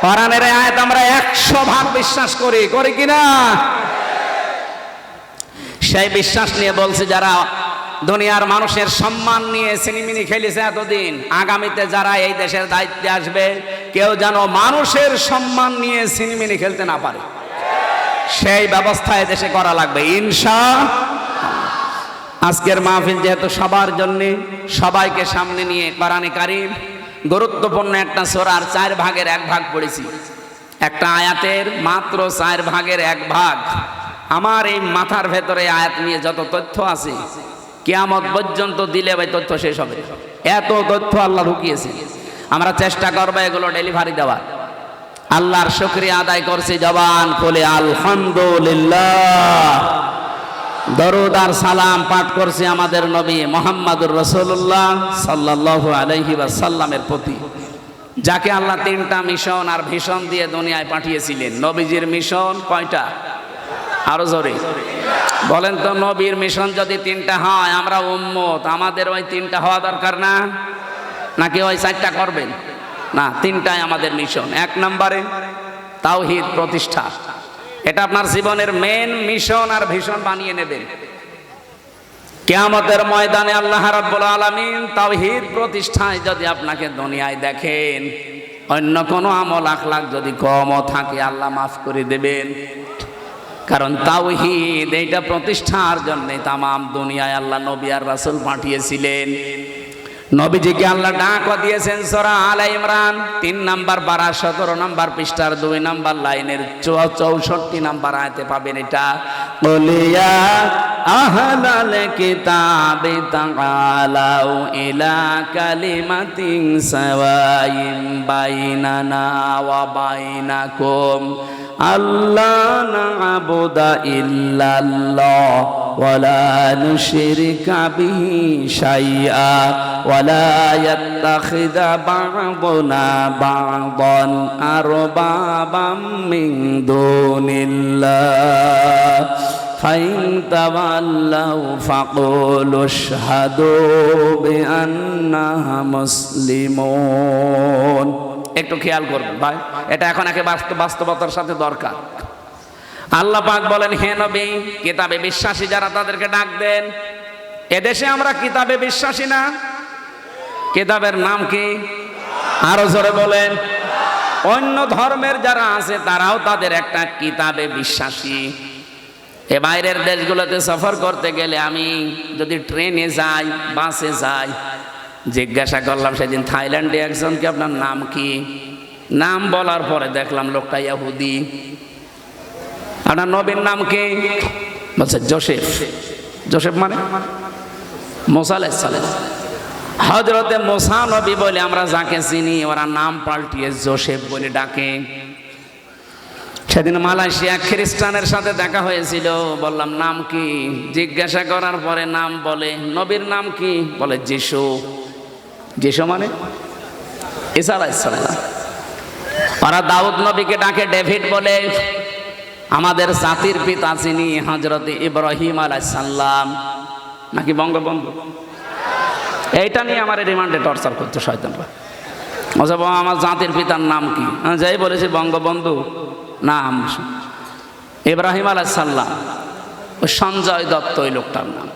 কোরআনের আয়াত আমরা 100 ভাগ বিশ্বাস করি, করি কিনা? সেই বিশ্বাস নিয়ে বলছি, যারা দুনিয়ার মানুষের সম্মান নিয়ে সিনেমিনি খেলেছে এতদিন, আগামীতে যারা এই দেশের দায়িত্বে আসবে কেউ যেন মানুষের সম্মান নিয়ে সিনেমিনি খেলতে না পারে, সেই ব্যবস্থা দেশে করা লাগবে ইনশাআল্লাহ। আজকের মাহফিল যেহেতু সবার জন্য, সবাইকে সামনে নিয়ে কোরআনে কারীম গুরুত্বপূর্ণ একটা সূরার 4 ভাগের 1 ভাগ পড়েছি। একটা আয়াতের মাত্র 4 ভাগের 1 ভাগ। আমার এই মাথার ভেতরে আয়াত নিয়ে যত তথ্য আছে কিয়ামত পর্যন্ত দিলে ভাই তথ্য শেষ হবে, এত তথ্য আল্লাহ ঢুকিয়েছে। আমরা চেষ্টা করবো এগুলো ডেলিভারি দেওয়ার। আল্লাহর শুকরিয়া আদায় করছি জবান খুলে আলহামদুলিল্লাহ। দরুদ আর সালাম পাঠ করছি আমাদের নবী মুহাম্মদুর রাসূলুল্লাহ সাল্লাল্লাহু আলাইহি ওয়াসাল্লামের প্রতি, যাকে আল্লাহ 3টা মিশন আর ভিশন দিয়ে দুনিয়ায় পাঠিয়েছিলেন। নবীজির মিশন কয়টা? আরো জোরে বলেন তো। নবীর মিশন যদি 3টা হয়, আমরা উম্মত, আমাদের ওই 3টা হওয়া দরকার না? নাকি ওই 4টা করবেন? না, 3টাই আমাদের মিশন। 1 নম্বরে তাওহীদ প্রতিষ্ঠা। এটা আপনার জীবনের মেন মিশন আর ভিশন বানিয়ে নেবেন। কিয়ামতের ময়দানে আল্লাহ রাব্বুল আলামিন তাওহীদ প্রতিষ্ঠায় যদি আপনাকে দুনিয়ায় দেখেন, অন্য কোনো আমল আখলাক যদি কমও থাকে আল্লাহ মাফ করে দেবেন। কারণ তাওহীদ এইটা প্রতিষ্ঠার জন্য তামাম দুনিয়ায় আল্লাহ নবী আর রাসূল পাঠিয়েছিলেন। নবীজিকে আল্লাহ ডাক দিয়েছেন সূরা আলে ইমরান 3 নাম্বার পারা 17 নাম্বার পৃষ্ঠার 2 নাম্বার লাইনের 64 নাম্বার আয়াতে পাবেন এটা। কুলিয়া আহলাল কিতাবি তাআলাউ ইলা কালিমাতিন সাওয়াইন বাইনানা ওয়া বাইনাকুম আল্লা না'বুদা ইল্লাল্লাহ ওয়ালা নুশরিকা বিহি শাইআ ওয়ালা ইয়াত্তাখিযা বা'দুনা বা'দান আরবাবাম মিন দুনিল্লাহ ফাইন তাওয়াল্লাউ ফাকুলু আশহাদু বিআন্না মুসলিমুন। একটু খেয়াল করবেন ভাই, এটা এখন একে বাস্তবতার সাথে দরকার। আল্লাহ পাক বলেন, হে নবী, কিতাবে বিশ্বাসী যারা তাদেরকে ডাক দেন। এদেশে আমরা কিতাবে বিশ্বাসী না? কিতাবের নাম কি? আরো জোরে বলেন। অন্য ধর্মের যারা আছে তারাও তাদের একটা কিতাবে বিশ্বাসী। এ বাইরের দেশগুলোতে সফর করতে গেলে আমি যদি ট্রেনে যাই, বাসে যাই, জিজ্ঞাসা করলাম সেদিন থাইল্যান্ডে একজনকে, আপনার নাম কি? নাম বলার পরে দেখলাম লোকটা ইহুদি। আপনার নবীর নাম কি? বলছে জোসেফ। জোসেফ মানে মুসা আলাইহিস সালাম। হযরতে মুসা নবী বলে আমরা যাকে চিনি, ওরা নাম পাল্টিয়ে জোসেফ বলে ডাকে। সেদিন মালয়েশিয়া খ্রিস্টানের সাথে দেখা হয়েছিল, বললাম নাম কি? জিজ্ঞাসা করার পরে নাম বলে। নবীর নাম কি? বলে যিশু। যিশু মানে ঈসা আলাইহিস সালাম। ওরা দাউদ নবীকে ডাকে ডেভিড বলে। আমাদের জাতির পিতা যিনি হযরত ইব্রাহিম আলাইহিস সালাম, নাকি বঙ্গবন্ধু? এইটা নিয়ে আমার রিমান্ডে টর্চার করতো শয়তানরা। আমার জাতির পিতার নাম কি? যাই বলেছি বঙ্গবন্ধু, নাম ইব্রাহিম আলাইহিস সালাম। সঞ্জয় দত্ত ওই লোকটার নাম।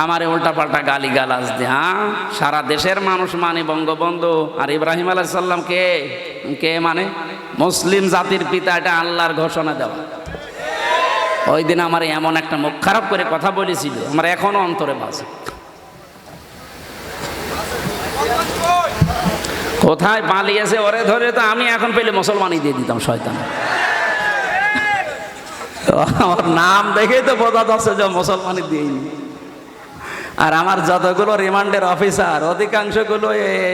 আমারে উল্টাপাল্টা গালি গালাজ দিয়ে, সারা দেশের মানুষ মানে বঙ্গবন্ধু, আর ইব্রাহিম আলাইহিস সালাম কে? কে মানে মুসলিম জাতির পিতা, এটা আল্লাহর ঘোষণা দেওয়া। ওই দিন আমার এমন একটা মুখ খারাপ করে কথা বলেছিল, আমার এখনো অন্তরে বাজে। কোথায় পালিয়েছে ওরে ধরে তো আমি এখন পেলে মুসলমানই দিয়ে দিতাম শয়তান। আমার নাম দেখেই তো বোঝা যাচ্ছে যে মুসলমানই দিইনি। আর আমার যতগুলো রিমান্ডের অফিসার অধিকাংশগুলো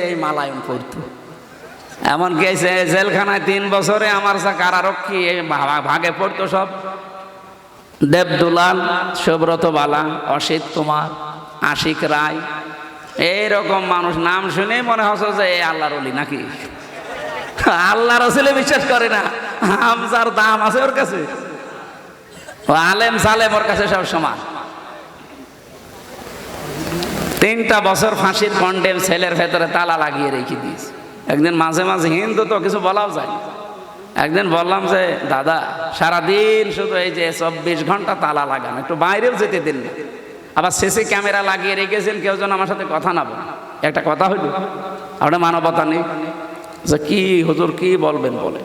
এই মালায়ন করতো। এমনকি জেলখানায় 3 বছরে আমার কারারক্ষী ভাগে পড়তো সব। দেবদুলাল, সুব্রত বালা, অসিত কুমার, আশিক রায়, এইরকম মানুষ নাম শুনে মনে হচ্ছে যে আল্লাহর ওলি নাকি। আল্লাহ রাসূলে বিশ্বাস করে না, হামজার দাম আছে ওর কাছে, আলেম সালেম ওর কাছে সব সমান। 3টা বছর ফাঁসির কন্ডেম সেলের ভেতরে তালা লাগিয়ে রেখে দিয়েছে। একদিন মাঝে মাঝে হিন্দু তো কিছু বলাও যায়। একদিন বললাম যে দাদা সারাদিন শুধু এই যে 24 ঘন্টা তালা লাগান, একটু বাইরেও যেতে দিন না, আবার সিসি ক্যামেরা লাগিয়ে রেখেছেন, কেউ যেন আমার সাথে কথা না বলে। একটা কথা হইল, আপনার মানবতা নেই। যে কি হুজুর কি বলবেন বলে,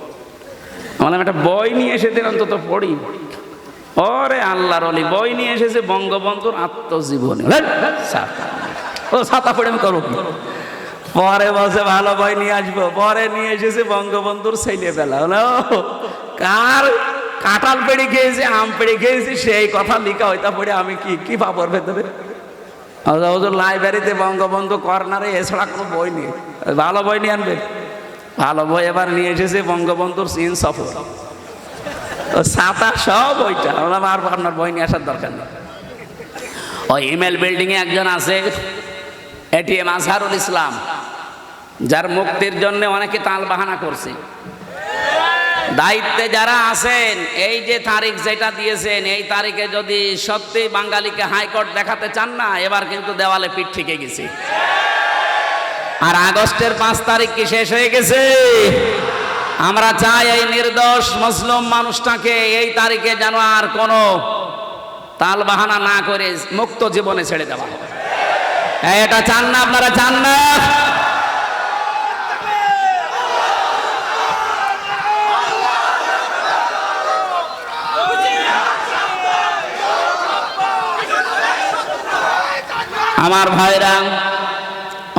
আমাদের একটা বই নিয়ে এসে অন্তত পড়ি। ওরে আল্লাহর ওলি, বই নিয়ে এসেছে বঙ্গবন্ধুর আত্মজীবনী। ও ছাতা পড়ে আমি করবো কি? পরে বসে ভালো বই নিয়ে আসবো, পরে নিয়ে এসেছে বঙ্গবন্ধুর ছেলেবেলা। হলো কার কাঁঠাল পেড়ে খেয়েছি, আম পেড়ে খেয়েছি, সেই কথা লিখা হইতা পড়ে আমি কি পাবর ভেতরে। লাইব্রেরিতে বঙ্গবন্ধু কর্নারে এছাড়া কোনো বই নেই, ভালো বই নিয়ে আনবে। ভালো বই এবার নিয়ে এসেছে বঙ্গবন্ধুর চীন সফর, ছাতা সব বইটা। আর আপনার বই নিয়ে আসার দরকার নেই। ওই ইমেল বিল্ডিং এ একজন আছে এটিএম আজহারুল ইসলাম, যার মুক্তির জন্য অনেকে তাল বাহানা করছে। দায়িত্বে যারা আছেন, এই যে তারিখ যেটা দিয়েছেন, এই তারিখে যদি সত্যি বাঙালিকে হাইকোর্ট দেখাতে চান না, এবার কিন্তু দেওয়ালে পিঠ থেকে গেছে। আর আগস্টের 5 তারিখ কি শেষ হয়ে গেছে? আমরা চাই এই নির্দোষ মুসলিম মানুষটাকে এই তারিখে যেন আর কোনো তাল বাহানা না করে মুক্ত জীবনে ছেড়ে দেওয়া হবে। এটা চান না আপনারা? চান না? আমার ভাইরা,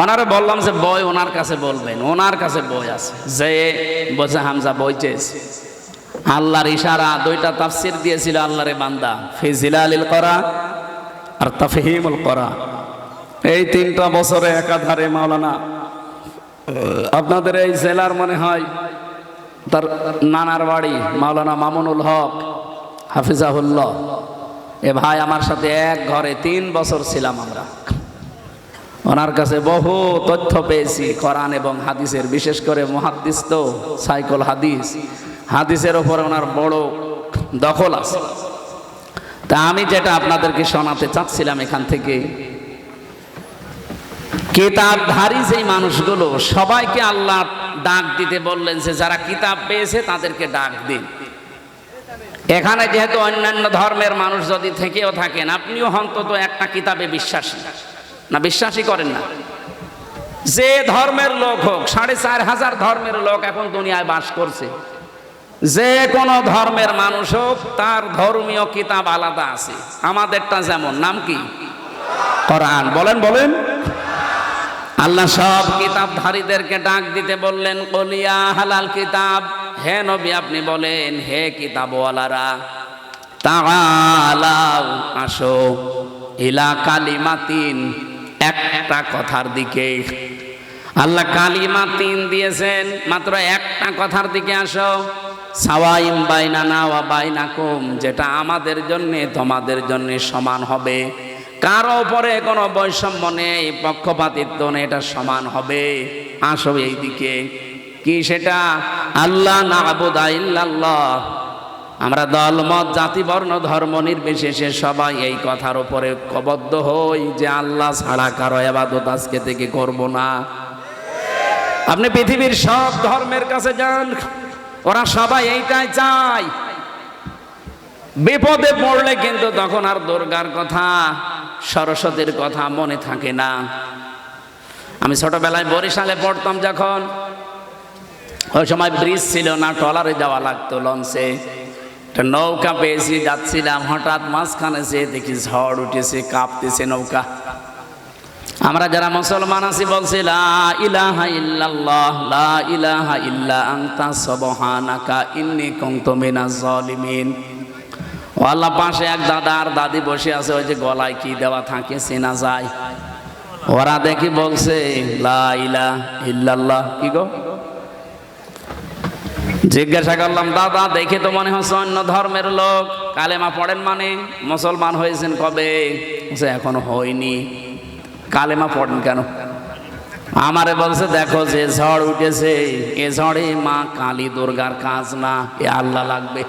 ওনারে বললাম যে বই ওনার কাছে বলবেন, ওনার কাছে বই আছে। যে বলছে হামজা বই চেয়েছে, আল্লাহর ইশারা 2টা তাফসির দিয়েছিল আল্লাহরে বান্দা, ফি জিলালিল কোরআন আর তাফহিমুল কোরআন। এই 3টা বছরে একাধারে মাওলানা আপনাদের এই জেলার মনে হয় তার নানার বাড়ি মাওলানা মামুনুল হক হাফিজাহুল্লাহ, এ ভাই আমার সাথে এক ঘরে 3 বছর ছিলাম আমরা। ওনার কাছে বহু তথ্য পেয়েছি কোরআন এবং হাদিসের, বিশেষ করে মুহাদ্দিস তো সাইকল হাদিসের ওপরে ওনার বড় দখল আছে। তা আমি যেটা আপনাদেরকে শোনাতে চাচ্ছিলাম এখান থেকে, কিতাবধারী যেই মানুষগুলো সবাইকে আল্লাহ ডাক দিতে বললেন যে যারা কিতাব পেয়েছে তাদেরকে ডাক দিন। এখানে যেহেতু অন্যান্য ধর্মের মানুষ যদি থেকেও থাকেন, আপনিও অন্তত একটা কিতাবে বিশ্বাসী না, বিশ্বাসী করেন না? যে ধর্মের লোক হোক, 4,500 ধর্মের লোক এখন দুনিয়ায় বাস করছে, যে কোনো ধর্মের মানুষ হোক, তার ধর্মীয় কিতাব আলাদা আছে। আমাদেরটা যেমন, নাম কি? কোরআন। বলেন বলেন। আল্লাহ সব কিতাবধারীদেরকে ডাক দিতে বললেন, কলিয়া হালাল কিতাব, হে নবী আপনি বলেন, হে কিতাবওয়ালারা, তাআলাও আসো, ইলা কালিমাতিন, একটা কথার দিকে। আল্লাহ কালিমা 3 দিয়েছেন, মাত্র একটা কথার দিকে আসো। সাওয়াইম বাইনানা ওয়া বাইনাকুম, যেটা আমাদের জন্য তোমাদের জন্য সমান হবে, কারো উপরে কোনো বৈষম্য নেই, পক্ষপাতিত্ব নেই, এটা সমান হবে। আসো এই দিকে। কি সেটা? আল্লাহ না'বুদা ইল্লাল্লাহ, আমরা দলমত জাতি বর্ণ ধর্ম নির্বিশেষে সবাই এই কথার উপরে ঐক্যবদ্ধ হই যে আল্লাহ ছাড়া কারো ইবাদত আজকে থেকে করব না। আপনি পৃথিবীর সব ধর্মের কাছে যান, ওরা সবাই এইটাই চায়। বিপদে পড়লে কিন্তু তখন আর দুর্গার কথা, সরস্বতীর কথা মনে থাকে না। আমি ছোটবেলায় বরিশালে পড়তাম যখন, ওই সময় ব্রিজ ছিল না, ট্রলারে যাওয়া লাগতো, লঞ্চে। নৌকা পেয়েছি, যাচ্ছিলাম, হঠাৎ মাঝখানে যে দেখি ঝড় উঠেছে, কাঁপতেছে নৌকা। আমরা যারা মুসলমান আছি বলছি লা ইলাহা ইল্লাল্লাহ, লা ইলাহা ইল্লা আনতা সুবহানাকা ইন্নী কুনতু মিনাজ জালিমিন। আল্লাহ পাশে এক দাদা আর দাদি বসে আছে, ওই যে গলায় কি দেওয়া থাকে চেনা যায়। ওরা দেখি বলছে লা ইলাহা ইল্লাল্লাহ। কি গো? জিজ্ঞাসা করলাম, দাদা দেখে তো মনে হচ্ছে অন্য ধর্মের লোক, কালেমা পড়েন মানে? মুসলমান হয়েছেন কবে? এখনো হয়নি। কালেমা পড়েন কেন? আমারে বলছে দেখো যে ঝড় উঠেছে, এ ঝড়ে মা কালী দুর্গার কাজ না, এ আল্লাহ লাগবে।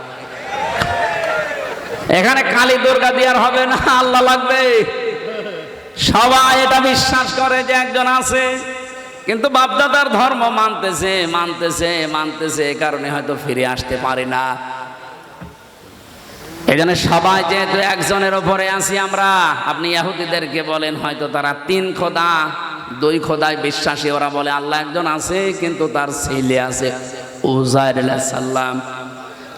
এখানে কালী দুর্গা দিয়ে আর হবে না, আল্লাহ লাগবে। সবাই এটা বিশ্বাস করে যে একজন আছে, কিন্তু বাপদাদার ধর্ম মানতেছে মানতেছে মানতেছে, এ কারণে হয়তো ফিরে আসতে পারে না। এই জন্য সবাই যেহেতু একজনের ওপরে আছি আমরা, আপনি ইহুদিদেরকে বলেন হয়তো তারা 3 খোদা 2 খোদায় বিশ্বাসী, ওরা বলে আল্লাহ একজন আছে কিন্তু তার ছেলে আছে উজাইর আলাইহিস সালাম।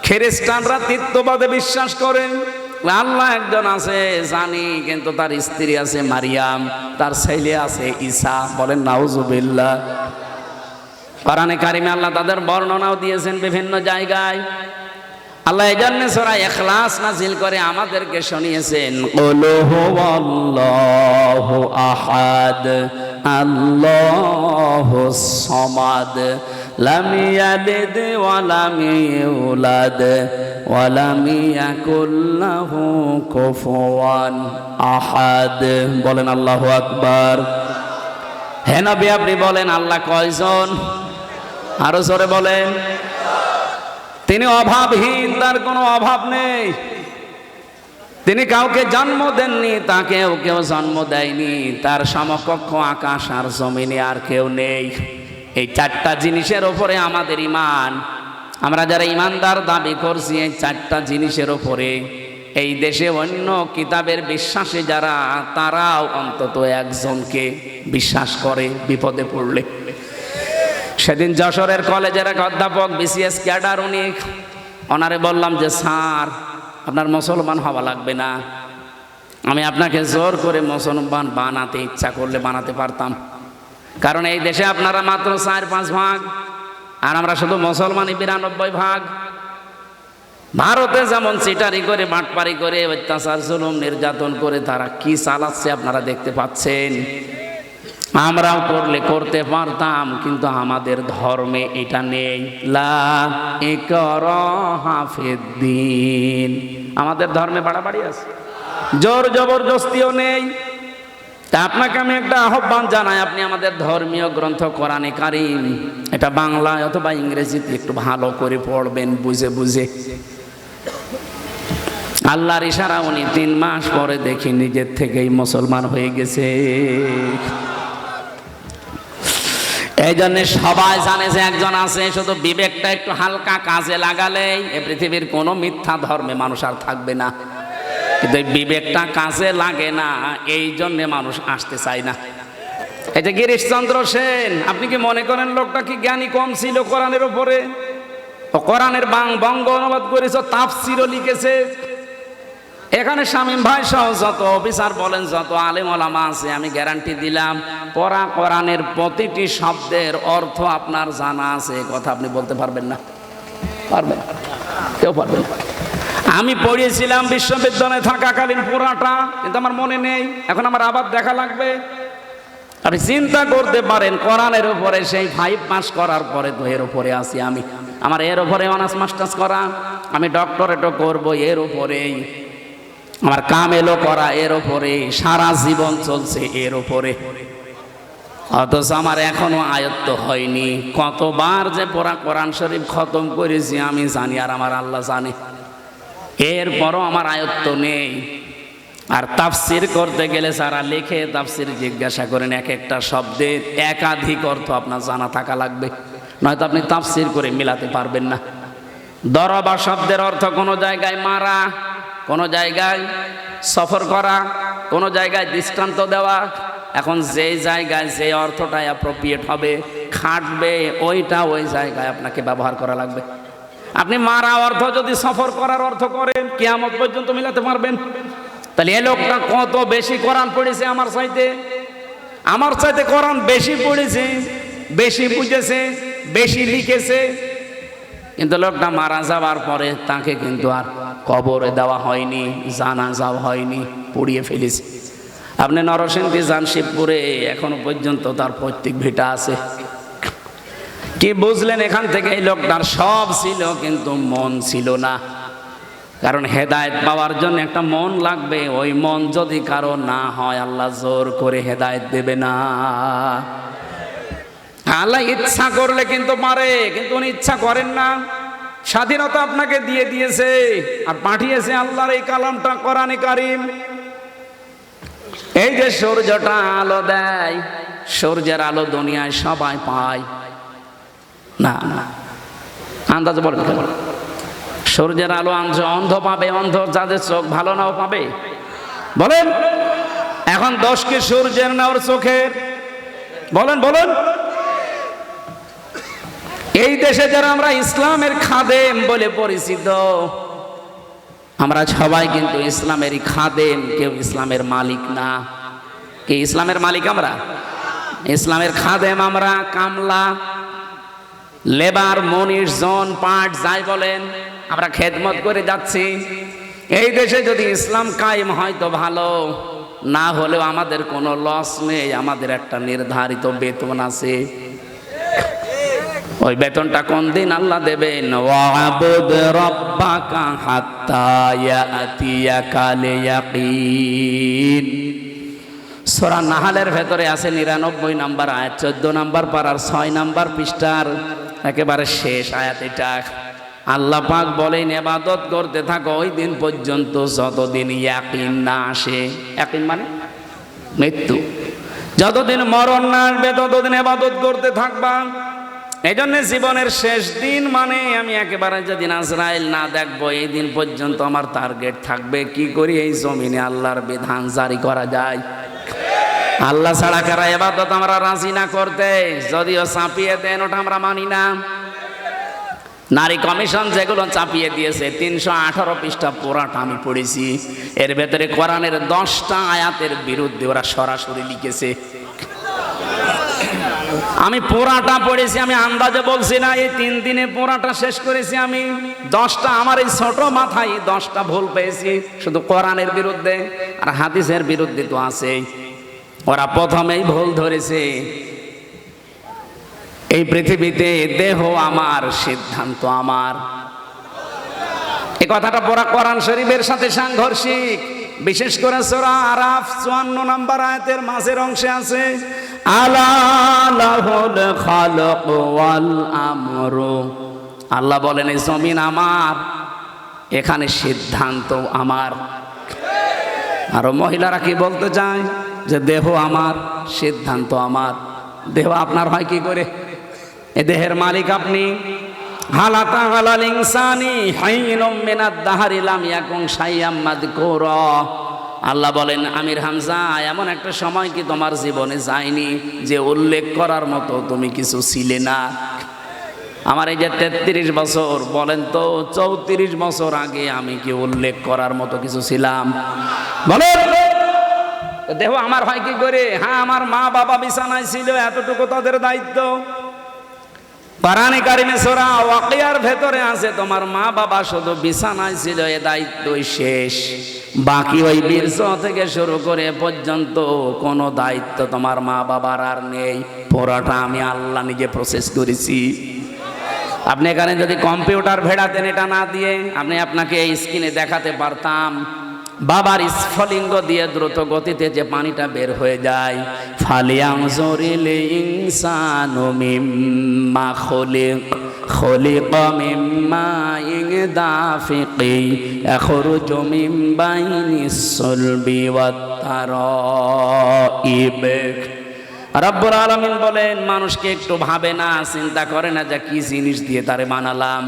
খ্রিস্টানরা তৃতীয়বাদে বিশ্বাস করে, আল্লাহ একজন আছে জানি, কিন্তু তার স্ত্রী আছে মারিয়াম, তার ছেলে আছে ঈসা। বলেন নাউজুবিল্লাহ। কোরআনে কারিমে আল্লাহ তাদের বর্ণনাও দিয়েছেন বিভিন্ন জায়গায়। আল্লাহ এজন্য সূরা ইখলাস নাযিল করে আমাদেরকে শুনিয়েছেন, কুল হুয়াল্লাহু আহাদ আল্লাহুস সামাদ লাম ইয়ালিদ ওয়া লাম ইউলাদ ওয়া লাম ইয়াকুল লাহু কুফুয়ান আহাদ। বলেন আল্লাহু আকবার। হে নবী আপনি বলেন আল্লাহ কয়জন? আরো জোরে বলেন। তিনি অভাবহীন, তার কোনো অভাব নেই। তিনি কাউকে জন্ম দেননি, তাকেও কেউ জন্ম দেয়নি। তার সমকক্ষ আকাশ আর জমিনে আর কেউ নেই। এই চারটা জিনিসের উপরে আমাদের ঈমান। আমরা যারা ঈমানদার দাবি করছি এই চারটা জিনিসের উপরে, এই দেশে অন্য কিতাবের বিশ্বাসী যারা, তারাও অন্তত একজনকে বিশ্বাস করে বিপদে পড়লে। সেদিন যশোরের কলেজের এক অধ্যাপক বিসিএস ক্যাডার, ওনারে বললাম যে স্যার আপনার মুসলমান হওয়া লাগবে না, আমি আপনাকে জোর করে মুসলমান বানাতে ইচ্ছা করলে বানাতে পারতাম। কারণ এই দেশে আপনারা মাত্র 4-5 ভাগ, আর আমরা শুধু মুসলমানই 92 ভাগ। ভারতে যেমন চিটারি করে বাটপারি করে অত্যাচার জুলুম নির্যাতন করে তারা কি চালাচ্ছে আপনারা দেখতে পাচ্ছেন। আমরাও করলে করতে পারতাম, কিন্তু আমাদের ধর্মে এটা নেই। লা ইকরাহা ফিদ্দীন। আমাদের ধর্মে বাড়াবাড়ি আছে, জোর জবরদস্তিও নেই। তা আপনাকে আমি একটা আহ্বান জানাই, আপনি আমাদের ধর্মীয় গ্রন্থ কোরআনে কারীম এটা বাংলায় অথবা ইংরেজিতে একটু ভালো করে পড়বেন, বুঝে বুঝে। আল্লাহর ইশারা উনি 3 মাস পরে দেখি নিজের থেকেই মুসলমান হয়ে গেছে। এই জন্য সবাই জানে যে একজন আছে, শুধু বিবেকটা একটু হালকা কাজে লাগালেই এ পৃথিবীর কোনো মিথ্যা ধর্মে মানুষ আর থাকবে না। কিন্তু এই বিবেকটা কাজে লাগে না, এই জন্যে মানুষ আসতে চায় না। এই যে গিরিশচন্দ্র সেন, আপনি কি মনে করেন লোকটা কি জ্ঞানী কম ছিল কোরআনের উপরে? ও কোরআনের বঙ্গ অনুবাদ করেছে, তাফসিরও লিখেছে। এখানে শামীম ভাই সহ যত অফিসার বলেন, যত আলেম ওলামা আছে, আমি গ্যারান্টি দিলাম পড়া কোরআনের প্রতিটি শব্দের অর্থ আপনার জানা আছে। কথা আপনি বলতে পারবেন না, পারবেন না, কেউ পারবেন না। আমি পড়িয়েছিলাম বিশ্ববিদ্যালয়ে থাকাকালীন পুরাটা, কিন্তু আমার মনে নেই। এখন আমার আবার দেখা লাগবে। আপনি চিন্তা করতে পারেন, কোরআনের উপরে সেই 5 পাস করার পরে তো এর উপরে আছি আমি। আমার এর উপরে অনার্স মাস্টার্স করা, আমি ডক্টরেটও করব এর উপরেই, আমার কাম এলো করা এর উপরে, সারা জীবন চলছে এর উপরে। অথচ আমার এখনো আয়ত্ত হয়নি। কতবার যে পুরা কোরআন শরীফ খতম করেছি আমি জানি, আর আমার আল্লাহ জানে। এরপরও আমার আয়ত্ত নেই। আর তাফসির করতে গেলে যারা লেখে তাফসির জিজ্ঞাসা করেন, এক একটা শব্দের একাধিক অর্থ আপনার জানা থাকা লাগবে, নয়তো আপনি তাফসির করে মিলাতে পারবেন না। দরবা শব্দের অর্থ কোনো জায়গায় মারা, কোনো জায়গায় সফর করা, কোনো জায়গায় দৃষ্টান্ত দেওয়া। এখন যেই জায়গায় যে অর্থটাই অ্যাপ্রোপ্রিয়েট হবে, খাটবে, ওইটা ওই জায়গায় আপনাকে ব্যবহার করা লাগবে। আপনি মারা অর্থ যদি সফর করার অর্থ করেন, কিয়ামত পর্যন্ত মিলাতে পারবেন? তাহলে এই লোকটা কত বেশি কোরআন পড়েছে আমার চাইতে, আমার চাইতে কোরআন বেশি পড়েছে, বেশি বুঝেছে, বেশি লিখেছে। কিন্তু লোকটা মারা যাওয়ার পরে তাকে কিন্তু আর কবরে দেওয়া হয়নি, জানাজাও হয়নি, পুড়িয়ে ফেলেছে। আপনি নরসিংদী যান, শিবপুরে এখনো পর্যন্ত তার পৈতৃক ভিটা আছে। কি বুঝলেন এখান থেকে? এই লোকটার সব ছিল কিন্তু মন ছিল না। কারণ হেদায়েত পাওয়ার জন্য একটা মন লাগবে। ওই মন যদি কারো না হয়, আল্লাহ জোর করে হেদায়েত দেবে না। আল্লাহ ইচ্ছা করলে কিন্তু পারে, কিন্তু উনি ইচ্ছা করেন না। স্বাধীনতা আপনাকে দিয়ে দিয়েছে আর পাঠিয়েছে আল্লাহর এই কালামটা কোরআনে কারীম। এই যে সূর্যটা আলো দেয়, সূর্যের আলো দুনিয়ায় সবাই পায় না? না, আন্দাজ বলেন কেন? সূর্যের আলো অন্ধ পাবে, অন্ধ যাদের চোখ ভালো নাও পাবে? বলেন, এখন দোষ কি সূর্যের না ওর চোখের? বলেন বলেন। এই দেশে যারা আমরা ইসলামের খাদেম বলে পরিচিত, আমরা সবাই কিন্তু ইসলামেরই খাদেম, কেউ ইসলামের মালিক না। কি ইসলামের মালিক? আমরা ইসলামের খাদেম, আমরা কামলা, লেবার, মনির, জন, পাট যাই বলেন, আমরা খেদমত করে যাচ্ছি। এই দেশে যদি ইসলাম কায়েম হয় তো ভালো, না হলেও আমাদের কোনো লস নেই। আমাদের একটা নির্ধারিত বেতন আছে। ওই বেতনটা কোন দিন আল্লাহ দেবেন? ওয়াবুদ রাব্বাকা হাত্তা ইয়াতিয়াকাল ইয়াকিন। সূরা নাহলের ভেতরে আছে 99 নম্বর আয়াত, 14 নম্বর পারার 6 নম্বর পৃষ্ঠার একেবারে শেষ আয়াত এটা। আল্লাহ পাক বলেন, ইবাদত করতে থাকো ওই দিন পর্যন্ত যতদিন ইয়াকিন না আসে। ইয়াকিন মানে মৃত্যু। যতদিন মরণ না আসবে ততদিন ইবাদত করতে থাকবা। এই জন্য জীবনের শেষ দিন মানে আমি একেবারে যেদিন আজরাইল না দেখবো এই দিন পর্যন্ত আমার টার্গেট থাকবে কি করি এই জমিনে আল্লাহর বিধান জারি করা যায়। আল্লাহ ছাড়া কারা ইবাদত আমরা রাজি না করতে, যদিও চাপিয়ে দেন ওটা আমরা মানি না। নারী কমিশন যেগুলো চাপিয়ে দিয়েছে 318 পৃষ্ঠা পুরাটা আমি পড়েছি। এর ভেতরে কোরআনের 10টা আয়াতের বিরুদ্ধে ওরা সরাসরি লিখেছে। আমি পুরাটা পড়েছি, আমি আন্দাজে বলছি না। এই 3 দিনে পুরাটা শেষ করেছি আমি। 10টা আমার এই ছোট মাথায় 10টা ভুল পেয়েছি শুধু কোরআনের বিরুদ্ধে, আর হাদিসের বিরুদ্ধে তো আছেই। ওরা প্রথমেই ভুল ধরেছে, এই পৃথিবীতে দেহ আমার, সিদ্ধান্ত আমার। এই কথাটা পুরা কোরআন শরীফের সাথে সাংঘর্ষিক। বিশেষ করে সূরা আরাফ 54 নম্বর আয়াতের মাঝের অংশে আছে, আলা লাহুল খালাক ওয়াল আমরু। আল্লাহ বলেন এই জমিন আমার, এখানে সিদ্ধান্ত আমার। আর মহিলারা কি বলতে চায়? যে দেহ আমার, সিদ্ধান্ত আমার। দেহ আপনার হয় কি করে? এ দেহের মালিক আপনি। হালাতা হালাল ইনসানি হাইনুম মিনাদ দাহরি লাম ইয়াকুন শাইয়াম মাযকুরা। আল্লাহ বলেন, আমির হামজা, এমন একটা সময় কি তোমার জীবনে যায়নি যে উল্লেখ করার মতো তুমি কিছু ছিলে না? আমার এই যে 33 বছর, বলেন তো 34 বছর আগে আমি কি উল্লেখ করার মতো কিছু ছিলাম? বলেন। দেহ আমার হয় কি করে? হ্যাঁ, আমার মা বাবা বিছানায় ছিল, এতটুকু তাদের দায়িত্ব। কোরআনে কারিমে সূরা ওয়াকিয়ার ভেতরে আছে তোমার মা বাবা শুধু বিছানায় ছিল, এ দায়িত্বই শেষ। বাকি ওই বীর্য থেকে শুরু করে পর্যন্ত কোনো দায়িত্ব তোমার মা বাবার আর নেই। পুরোটা আমি আল্লাহ নিজে প্রসেস করেছি। আপনি এখানে যদি কম্পিউটার ভেড়াতেন এটা না দিয়ে, আমি আপনাকে এই স্ক্রিনে দেখাতে পারতাম বাবার স্ফলিঙ্গ দিয়ে দ্রুত গতিতে যে পানিটা বের হয়ে যায়। ফালিয়ানজুরিল ইনসানু মিম্মা খুলিকা মিম্মা দাফিকি ইয়াখরুজু মিন বাইনিস সুলবি ওয়াত তারাইব। রব্বুল আলামিন বলেন, মানুষকে একটু ভাবে না, চিন্তা করে না যে কি জিনিস দিয়ে তারে বানালাম।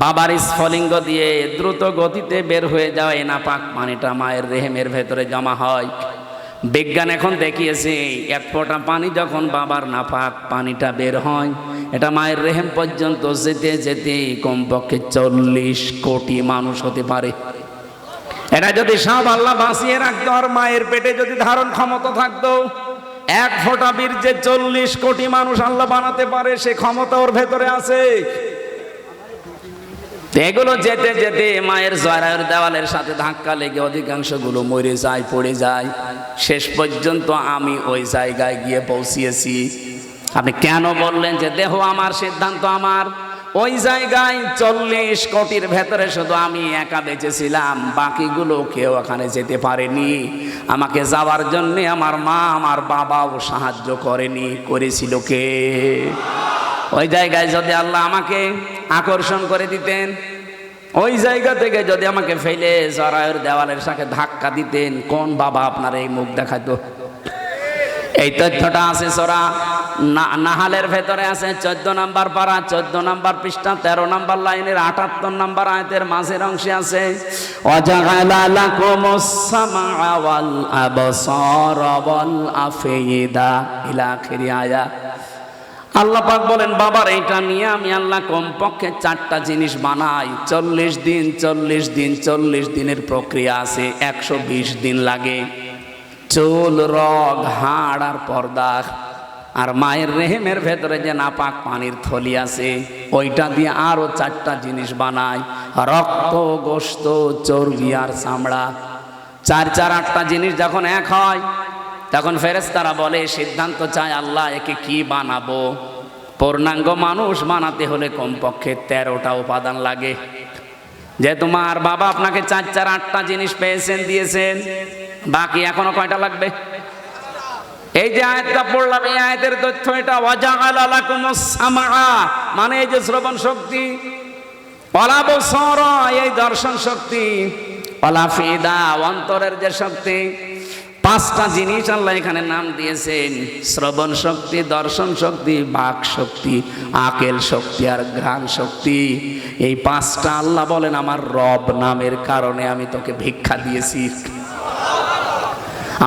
বাবার স্ফলিঙ্গ দিয়ে দ্রুত গতিতে বের হয়ে যাওয়া নাপাক পানিটা মায়ের রেহেমের ভেতরে জমা হয়। বিজ্ঞান এখন দেখিয়েছে, এক ফোঁটা পানি যখন বাবার নাপাক পানিটা বের হয়, এটা মায়ের রেহেম পর্যন্ত যেতে যেতে কমপক্ষে 40 কোটি মানুষ হতে পারে। এটা যদি সব আল্লাহ বাঁচিয়ে রাখতো, আর মায়ের পেটে যদি ধারণ ক্ষমতা থাকতো, এক ফোঁটা বীর্যে 40 কোটি মানুষ আল্লাহ বানাতে পারে, সে ক্ষমতা ওর ভেতরে আছে। এগুলো যেতে যেতে মায়ের জরায়ুর দেওয়ালের সাথে ধাক্কা লেগে অধিকাংশগুলো মরে যায়, পড়ে যায়। শেষ পর্যন্ত আমি ওই জায়গায় গিয়ে পৌঁছিয়েছি। আপনি কেন বললেন যে দেহ আমার, সিদ্ধান্ত আমার? ওই জায়গায় 40 কোটির ভেতরে শুধু আমি একা বেঁচেছিলাম, বাকিগুলো কেউ ওখানে যেতে পারেনি। আমাকে যাওয়ার জন্যে আমার মা, আমার বাবাও সাহায্য করেনি। করেছিল কে? ওই জায়গায় যদি আল্লাহ আমাকে আকর্ষণ করে দিতেন, ওই জায়গা থেকে যদি আমাকে ফেলে জরায়ুর দেওয়ালের সাথে ধাক্কা দিতেন, কোন বাবা আপনার এই মুখ দেখাতো? এই তথ্যটা আছে সূরা নাহালের ভেতরে আছে 14 নম্বর পারা 14 নম্বর পৃষ্ঠা 13 নম্বর লাইনের 78 নম্বর আয়াতের মাঝের অংশে আছে, ওয়াজাআলা লাকুমুস সামআ ওয়াল আবসারা ওয়াল আফইদা ইলা আখিরি আয়াত। আল্লাহ পাক বলেন বাবার এইটা নিয়ে আমি আল্লাহ কমপক্ষে 4টা জিনিস বানাই। 40 দিনের প্রক্রিয়া আছে, 120 দিন লাগে। চুল, রগ, হাড় আর পর্দা। আর মায়ের রেহেমের ভেতরে যে নাপাক পানির থলি আছে ওইটা দিয়ে আরো 4টা জিনিস বানায়, রক্ত, গোশত, চর্বি আর চামড়া। 8টা জিনিস যখন এক হয় তখন ফেরেশতারা বলে, সিদ্ধান্ত চায় আল্লাহ একে কি বানাবো। পূর্ণাঙ্গ মানুষ বানাতে হলে কমপক্ষে 13টা উপাদান লাগে। যে তোমার বাবা আপনাকে 8টা জিনিস পেয়েছেন, দিয়েছেন, বাকি এখনো কয়টা লাগবে? এই যে আয়াতটা পড়লাম, এই আয়াতের তথ্য এটা। ওয়াজাআলা লাকুমুস সামআ, মানে এই যে শ্রবণ শক্তি, ওয়াল আবসারা, এই দর্শন শক্তি, ওয়াল আফিদা, অন্তরের যে শক্তি। 5টা জিনিস আল্লাহ এখানে নাম দিয়েছেন, শ্রবণ শক্তি, দর্শন শক্তি, বাক শক্তি, আকেল শক্তি আর ঘ্রাণ শক্তি। এই 5টা আল্লাহ বলেন আমার রব নামের কারণে আমি তোকে ভিক্ষা দিয়েছি।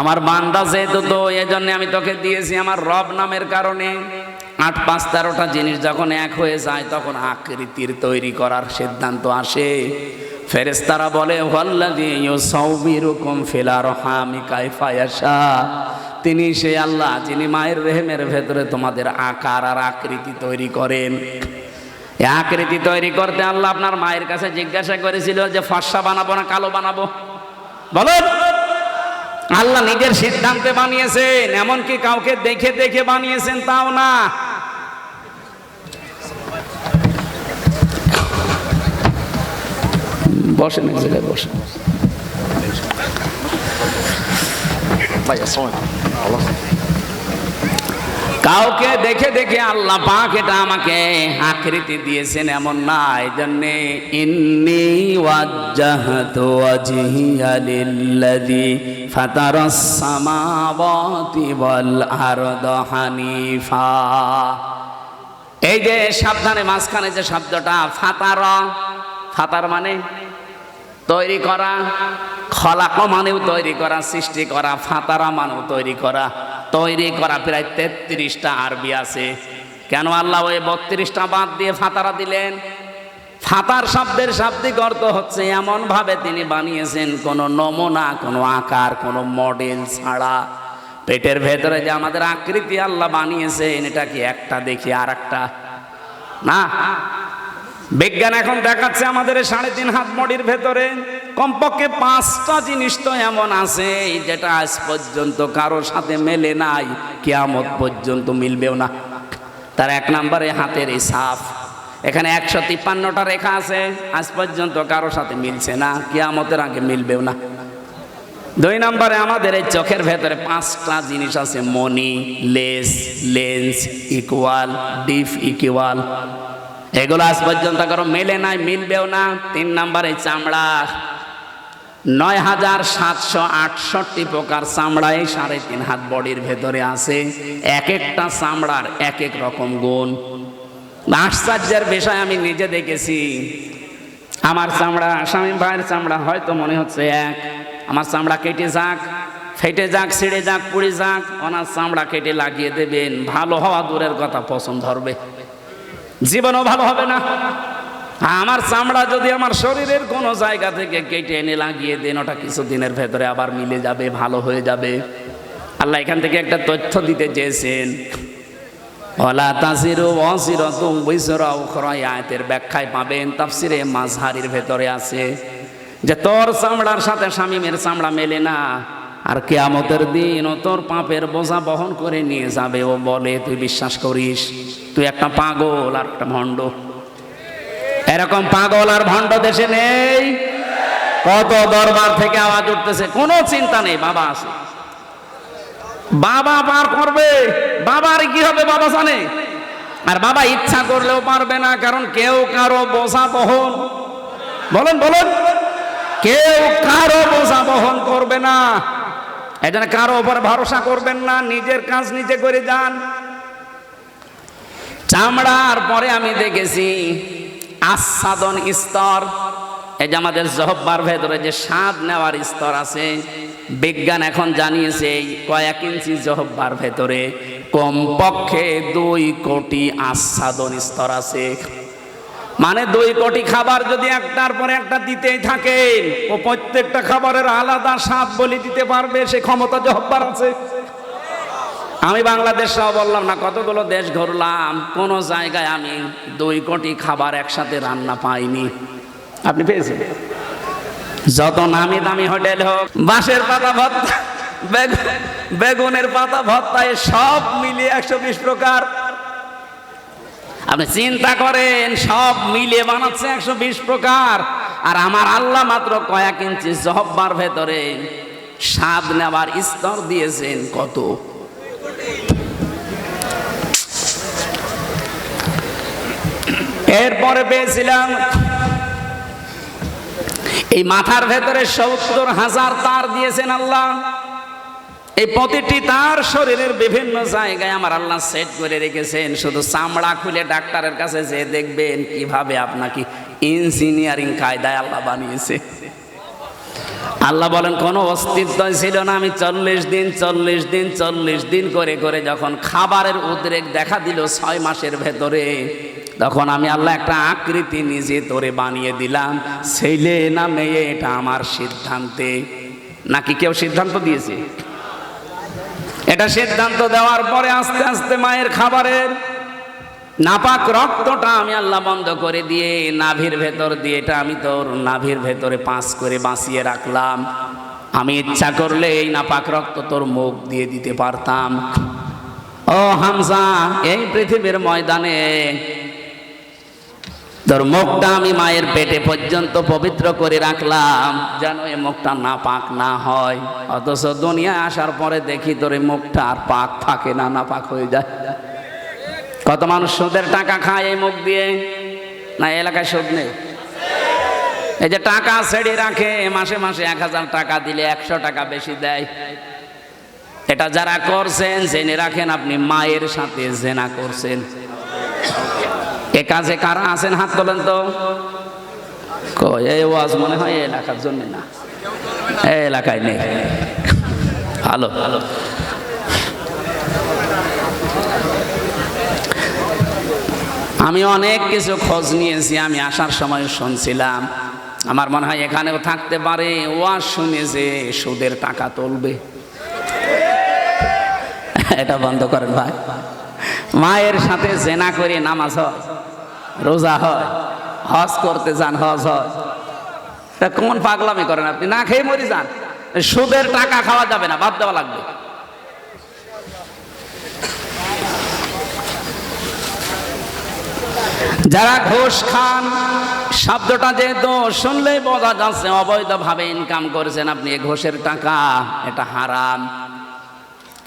আমার বান্দা যেহেতু, তো এজন্য আমি তোকে দিয়েছি আমার রব নামের কারণে। 8, 5, 13টা জিনিস যখন এক হয়ে যায় তখন আকৃতির তৈরি করার সিদ্ধান্ত আসে। ফেরেশতারা বলে ওয়াল্লাযী ইউসাউবিরুকুম ফিল আরহামি কাইফা ইয়াশা, তিনি সেই আল্লাহ যিনি মায়ের রেহেমের ভেতরে তোমাদের আকার আর আকৃতি তৈরি করেন। এই আকৃতি তৈরি করতে আল্লাহ আপনার মায়ের কাছে জিজ্ঞাসা করেছিল যে ফর্সা বানাবো না কালো বানাবো? বলুন। আল্লাহ নিজের সিদ্ধান্তে বানিয়েছেন, এমনকি কাউকে দেখে দেখে বানিয়েছেন তাও না। বসেন, এক জায়গায় বসেন। কাউকে দেখে দেখে আল্লাহ পাক এটা আমাকে আকৃতি দিয়েছেন এমন না। এই জন্যে ইন্নী ওয়াজ্জাহতু ওয়াজহিয়া লিল্লাযী ফাতারাস সামাওয়াতি ওয়াল আরদা হানিফা। এই যে সাবধানে মাঝখানে যে শব্দটা ফাতারা, ফাতার মানে তৈরি করা, খলাক মানেও তৈরি করা, সৃষ্টি করা, ফাতারা মানেও তৈরি করা। তৈরি করা প্রায় 33টা আরবি আছে। কেন আল্লাহ ওই 32টা বাদ দিয়ে ফাতারা দিলেন? ফাতার শব্দের শাব্দিক অর্থ হচ্ছে এমন ভাবে তিনি বানিয়েছেন কোনো নমুনা, কোনো আকার, কোনো মডেল ছাড়া। পেটের ভেতরে যে আমাদের আকৃতি আল্লাহ বানিয়েছেন এটা কি একটা দেখি আর একটা না। বিজ্ঞান এখন দেখাচ্ছে আমাদের 3.5 হাত বডির ভেতরে কমপক্ষে 5টা জিনিস তো এমন আছে যেটা আজ পর্যন্ত কারোর সাথে মেলে নাই, কিয়ামত পর্যন্ত মিলবেও না। তার 1 নম্বরে হাতের এই ছাপ, এখানে 153টা রেখা আছে, আজ পর্যন্ত কারোর সাথে মিলছে না, কিয়ামতের আগে মিলবেও না। 2 নম্বরে আমাদের এই চোখের ভেতরে 5টা জিনিস আছে, money, less, lens, equal, deep equal. এগুলো আজ পর্যন্ত কারো মেলে নাই, মিলবেও না। 3 নম্বরে চামড়া, 9768 প্রকার চামড়া এই 3.5 হাত বডির ভেতরে আছে। এক একটা চামড়ার এক এক রকম গুণ। আশ্চর্যের বিষয় আমি নিজে দেখেছি। আমার চামড়া, স্বামী ভাইয়ের চামড়া হয়তো মনে হচ্ছে এক। আমার চামড়া কেটে যাক, ফেটে যাক, ছিঁড়ে যাক, পুড়ে যাক, ওনার চামড়া কেটে লাগিয়ে দেবেন, ভালো হওয়া দূরের কথা পছন্দ ধরবে, জীবনও ভালো হবে না। আমার চামড়া যদি আমার শরীরের কোনো জায়গা থেকে কেটে এনে লাগিয়ে দেন, ওটা কিছুদিনের ভেতরে আবার মিলে যাবে, ভালো হয়ে যাবে। আল্লাহ এখান থেকে একটা তথ্য দিতে চেয়েছেন, ওয়ালা তাজিরু ওয়াজিরাতুম বিজরা উখরা। আয়াতের ব্যাখ্যায় পাবেন, তাফসিরে মাযহারির ভেতরে আছে যে তোর চামড়ার সাথে শামীমের চামড়া মেলে না, আর কিয়ামতের দিন ও তোর পাপের বোঝা বহন করে নিয়ে যাবে। ও বলে তুই বিশ্বাস করিস? তুই একটা পাগল আর একটা ভণ্ড। এরকম পাগল আর ভণ্ড দেশে নেই। কত দরবার থেকে আওয়াজ উঠতেছে, কোনো চিন্তা নেই, বাবা আছে, বাবা পার করবে। বাবার কি হবে বাবা জানে, আর বাবা ইচ্ছা করলেও পারবে না, কারণ কেউ কারো বোঝা বহন, বলেন বলেন, কেউ কারো বোঝা বহন করবে না। এই জন্য কারো উপর ভরসা করবেন না, নিজের কাজ নিজে করে যান। চামড়ার পরে আমি দেখেছি আচ্ছাদন স্তর। এই যে আমাদের জহব্বার ভেতরে যে স্বাদ নেওয়ার স্তর আছে, বিজ্ঞান এখন জানিয়েছে এই কয়েক ইঞ্চি জহব্বার ভেতরে কমপক্ষে 2 কোটি আস্বাদন স্তর আছে। মানে 2 কোটি খাবার যদি একটার পরে একটা দিতেই থাকেন, ও প্রত্যেকটা খাবারের আলাদা স্বাদ বলে দিতে পারবে, সে ক্ষমতা জহব্বার আছে। আমি বাংলাদেশ সহ বললাম না, কতগুলো দেশ ঘুরলাম, কোন জায়গায় আমি 2 কোটি খাবার একসাথে রান্না পাইনি। আপনি পেয়েছেন? যত নামি দামি হোটেল হোক, বাঁশের পাতা ভর্তা, বেগুনের পাতা ভর্তা, সব মিলিয়ে 120 প্রকার। আপনি চিন্তা করেন, সব মিলিয়ে বানাচ্ছে 120 প্রকার। আর আমার আল্লাহ মাত্র কয়েক ইঞ্চি জহব্বার ভেতরে স্বাদ নেবার স্তর দিয়েছেন কত। এরপরে পেয়েছিলাম এই মাথার ভেতরে 70,000 তার দিয়েছেন আল্লাহ। এই প্রতিটি তার শরীরের বিভিন্ন জায়গায় আমার আল্লাহ সেট করে রেখেছেন। শুধু চামড়া খুলে ডাক্তারের কাছে যেয়ে দেখবেন কিভাবে আপনাকে ইঞ্জিনিয়ারিং কায়দায় আল্লাহ বানিয়েছে। আল্লাহ বলেন কোনো অস্তিত্বই ছিল না। আমি 40 দিন করে করে যখন খাবারের উদ্রেক দেখা দিল 6 মাসের ভেতরে, তখন আমি আল্লাহ একটা আকৃতি নিজে তোরে বানিয়ে দিলাম। ছেলে না মেয়ে এটা আমার সিদ্ধান্তে। নাকি কেউ সিদ্ধান্ত দিয়েছে? এটা সিদ্ধান্ত দেওয়ার পরে আস্তে আস্তে মায়ের খাবারের নাপাক রক্তটা আমি আল্লাহ বন্ধ করে দিয়ে নাভির ভেতর দিয়ে, এটা আমি তোর নাভির ভেতরে 5 করে বাঁচিয়ে রাখলাম। আমি ইচ্ছা করলে এই নাপাক রক্ত তোর মুখ দিয়ে দিতে পারতাম। ও হামজা, এই পৃথিবীর ময়দানে তোর মুখটা আমি মায়ের পেটে পর্যন্ত পবিত্র করে রাখলাম, যেন এই মুখটা নাপাক না হয়। অথচ দুনিয়ায় আসার পরে দেখি তোর এই মুখটা আর পাক থাকে না, নাপাক হয়ে যায়। কত মানুষ সুদের টাকা খায় এই মুখ দিয়ে। না এলাকায় সুদ নেই? এই যে টাকা ছেড়ে রাখে, মাসে মাসে 1000 টাকা দিলে 100 টাকা বেশি দেয়। এটা যারা করছেন জেনে রাখেন, আপনি মায়ের সাথে জেনা করছেন। এ কাজে কারা আছেন হাত তোলেন তো। এই ওয়াজ মনে হয় এই এলাকার জন্য না, এই এলাকায় নেই। ভালো ভালো। আমি অনেক কিছু খোঁজ নিয়েছি। আমি আসার সময় শুনছিলাম, আমার মনে হয় এখানেও থাকতে পারে, ওয়াজ শুনে যে সুদের টাকা তুলবে। এটা বন্ধ করেন ভাই। মায়ের সাথে জেনা করে নামাজ হয়, রোজা হয়, হজ করতে যান, হজ হয়। তা কোন পাগলামি করেন আপনি? না খেয়ে মরে যান। সুদের টাকা খাওয়া যাবে না, বাদ দেওয়া লাগবে। যারা ঘুষ খান, শব্দটা যেহেতু শুনলেই বোঝা যাচ্ছে অবৈধভাবে ইনকাম করেছেন আপনি। ঘুষের টাকা এটা হারাম।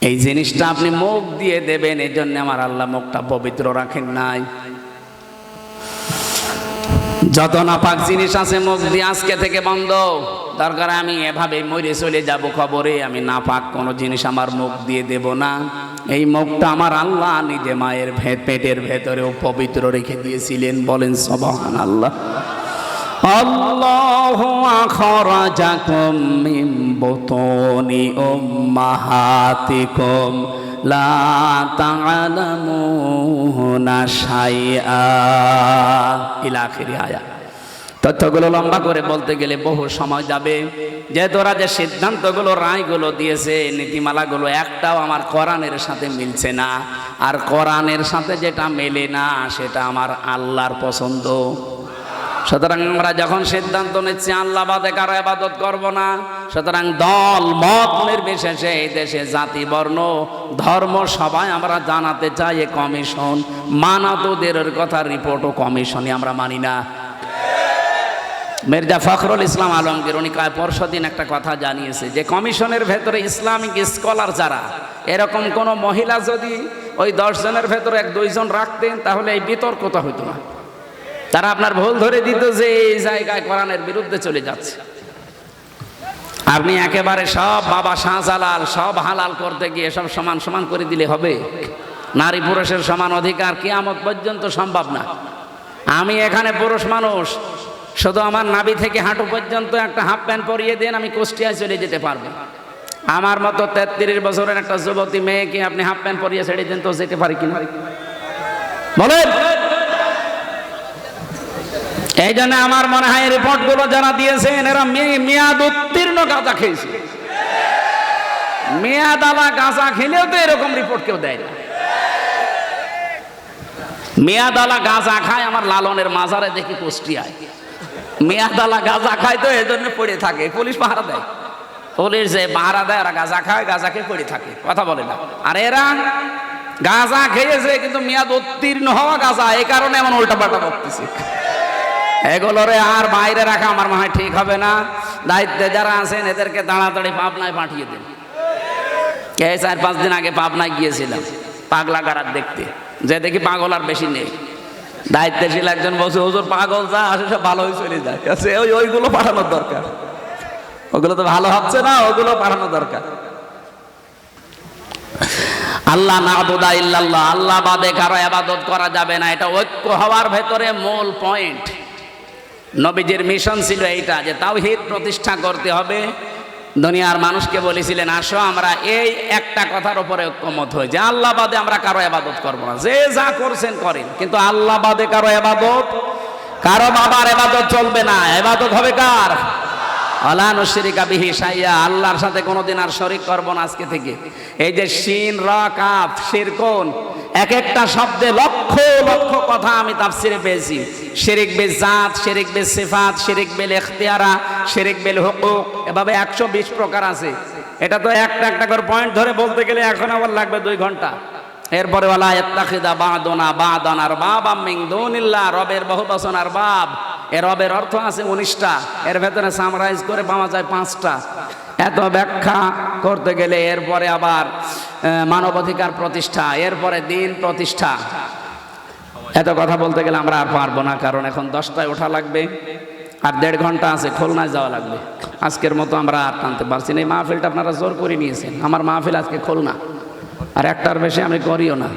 এই জিনিসটা আপনি মুখ দিয়ে দেবেন, এই জন্য আমার আল্লাহ মুখটা পবিত্র রাখেন নাই। যত নাপাক জিনিস আছে মুখ দিয়ে আজকে থেকে বন্ধ। দরকার আমি এভাবে মরে চলে যাব খবরে, আমি নাপাক কোনো জিনিস আমার মুখ দিয়ে দেব না। এই মুখটা আমার আল্লাহ নিজে মায়ের পেটের ভেতরেও পবিত্র রেখে দিয়েছিলেন। বলেন সুবহানাল্লাহ। আল্লাহু আখরাজাকুম মিন বুতুনি উম্মাহাতিকুম লা তা'লামুনা শাইআ ইলা আখিরি আয়াত। তথ্যগুলো লম্বা করে বলতে গেলে বহু সময় যাবে। যে তোরা যে সিদ্ধান্তগুলো রায়গুলো দিয়েছে, নীতিমালাগুলো একটাও আমার কোরআনের সাথে মিলছে না। আর কোরআনের সাথে যেটা মেলে না সেটা আমার আল্লাহর পছন্দ। সুতরাং আমরা যখন সিদ্ধান্ত নিচ্ছি আল্লাহ বাদে কারো ইবাদত করব না, সুতরাং দল মত নির্বিশেষে এই দেশে জাতি বর্ণ ধর্ম সবাই আমরা জানাতে চাই এ কমিশন মানাতোদের কথা রিপোর্ট ও কমিশনই আমরা মানি না। মির্জা ফখরুল ইসলাম আলমগীর উনি পরশুদিন একটা কথা জানিয়েছে যে কমিশনের ভেতরে ইসলামিক স্কলার যারা, এরকম কোন মহিলা যদি ওই 10 জনের ভেতরে 1-2 জন রাখতেন তাহলে এই বিতর্কটা হতো না। তারা আপনার ভুল ধরে দিত যে এই জায়গায় কোরআনের বিরুদ্ধে চলে যাচ্ছে। আপনি একেবারে সব বাবা শাহজালাল সব হালাল করতে গিয়ে সব সমান সমান করে দিলে হবে? নারী পুরুষের সমান অধিকার কিয়ামত পর্যন্ত সম্ভব না। আমি এখানে পুরুষ মানুষ, শুধু আমার নাভি থেকে হাঁটু পর্যন্ত একটা হাফ প্যান্ট পরিয়ে দেন, আমি কুষ্টিয়ায় চলে যেতে পারবো। আমার মতো 33 বছরের একটা যুবতী মেয়েকে আপনি হাফ প্যান্ট পরিয়ে ছেড়ে দেন তো যেতে পারি কিনা বলেন? এই জন্য আমার মনে হয় রিপোর্টগুলো যারা দিয়েছেন এরা মেয়াদ উত্তীর্ণ গাঁজা খেয়েছে। মেয়াদালা গাঁজা খেলেও তো এরকম রিপোর্ট কেউ দেয় না। মেয়াদালা গাঁজা খায় আমার লালনের মাজারে দেখি কুষ্টিয়ায়, মেয়াদালা গাঁজা খায় তো এই জন্য পড়ে থাকে, পুলিশ পাহারা দেয়। পুলিশ যে পাহারা দেয় ওরা গাঁজা খায়, গাঁজাকে পড়ে থাকে, কথা বলে না। আর এরা গাঁজা খেয়েছে কিন্তু মেয়াদ উত্তীর্ণ হওয়া গাঁজা, এই কারণে এমন উল্টাপাল্টা করতেছে। এগুলোরে আর বাইরে রাখা আমার মনে হয় ঠিক হবে না। দায়িত্বে যারা আছেন এদেরকে তাড়াতাড়ি পাবনায় পাঠিয়ে দেন। 4-5 দিন আগে পাবনায় গিয়েছিলাম পাগলা গারাত দেখতে, যে দেখি পাগল আর বেশি নেই। দায়িত্বশীল একজন বলছে, হুজুর পাগল যা আসে সব ভালো হয়ে চলে যায়, ওইগুলো পাঠানোর দরকার। ওগুলো তো ভালো হচ্ছে না, ওগুলো পাঠানো দরকার। আল্লাহ না'বুদা ইল্লাল্লাহ, আল্লাহ বাদে কারো ইবাদত করা যাবে না, এটা ঐক্য হওয়ার ভেতরে মূল পয়েন্ট। নবীজির মিশন ছিল এইটা যে তাওহীদ প্রতিষ্ঠা করতে হবে। দুনিয়ার মানুষকে বলেছিলেন আসো আমরা এই একটা কথার উপরে ঐক্যমত হই যে আল্লাহ বাদে আমরা কারো ইবাদত করব না, যে যা করছেন করেন, কিন্তু আল্লাহ বাদে কারো ইবাদত, কারো বাবার ইবাদত চলবে না। ইবাদত হবে কার? আলা নুশরিকা বিহি শাইয়া, আল্লাহর সাথে কোনোদিন আর শরীক করব না আজকে থেকে। এই যে শিন রা কাফ শিরকুন, এক একটা শব্দে লক্ষ লক্ষ কথা আমি তাফসিরে পেয়েছি। শিরিক বিল জাত, শিরিক বিল সিফাত, শিরিক বিল ইখতিয়ারা, শিরিক বিল হুকুক, এভাবে 120 প্রকার আছে। এটা তো একটা একটা করে পয়েন্ট ধরে বলতে গেলে এখন আবার লাগবে 2 ঘন্টা। এরপরে ওয়ালা ইয়াত্তাখিদা বা'দুনা বা'দান আরবাবাম মিন দুনিল্লাহ, রবের বহুবচন আরবাব। এর রবের অর্থ আছে 19টা, এর ভেতরে সামরাইজ করে পাওয়া যায় 5টা। এত ব্যাখ্যা করতে গেলে এরপরে আবার মানবাধিকার প্রতিষ্ঠা, এরপরে দিন প্রতিষ্ঠা, এত কথা বলতে গেলে আমরা আর পারবো না, কারণ এখন 10টায় ওঠা লাগবে আর 1.5 ঘন্টা আছে, খুলনায় যাওয়া লাগবে। আজকের মতো আমরা আর টানতে পারছি না। এই মাহফিলটা আপনারা জোর করে নিয়েছেন, আমার মাহফিল আজকে খুলনা, আর একটার বেশি আমি করিও না।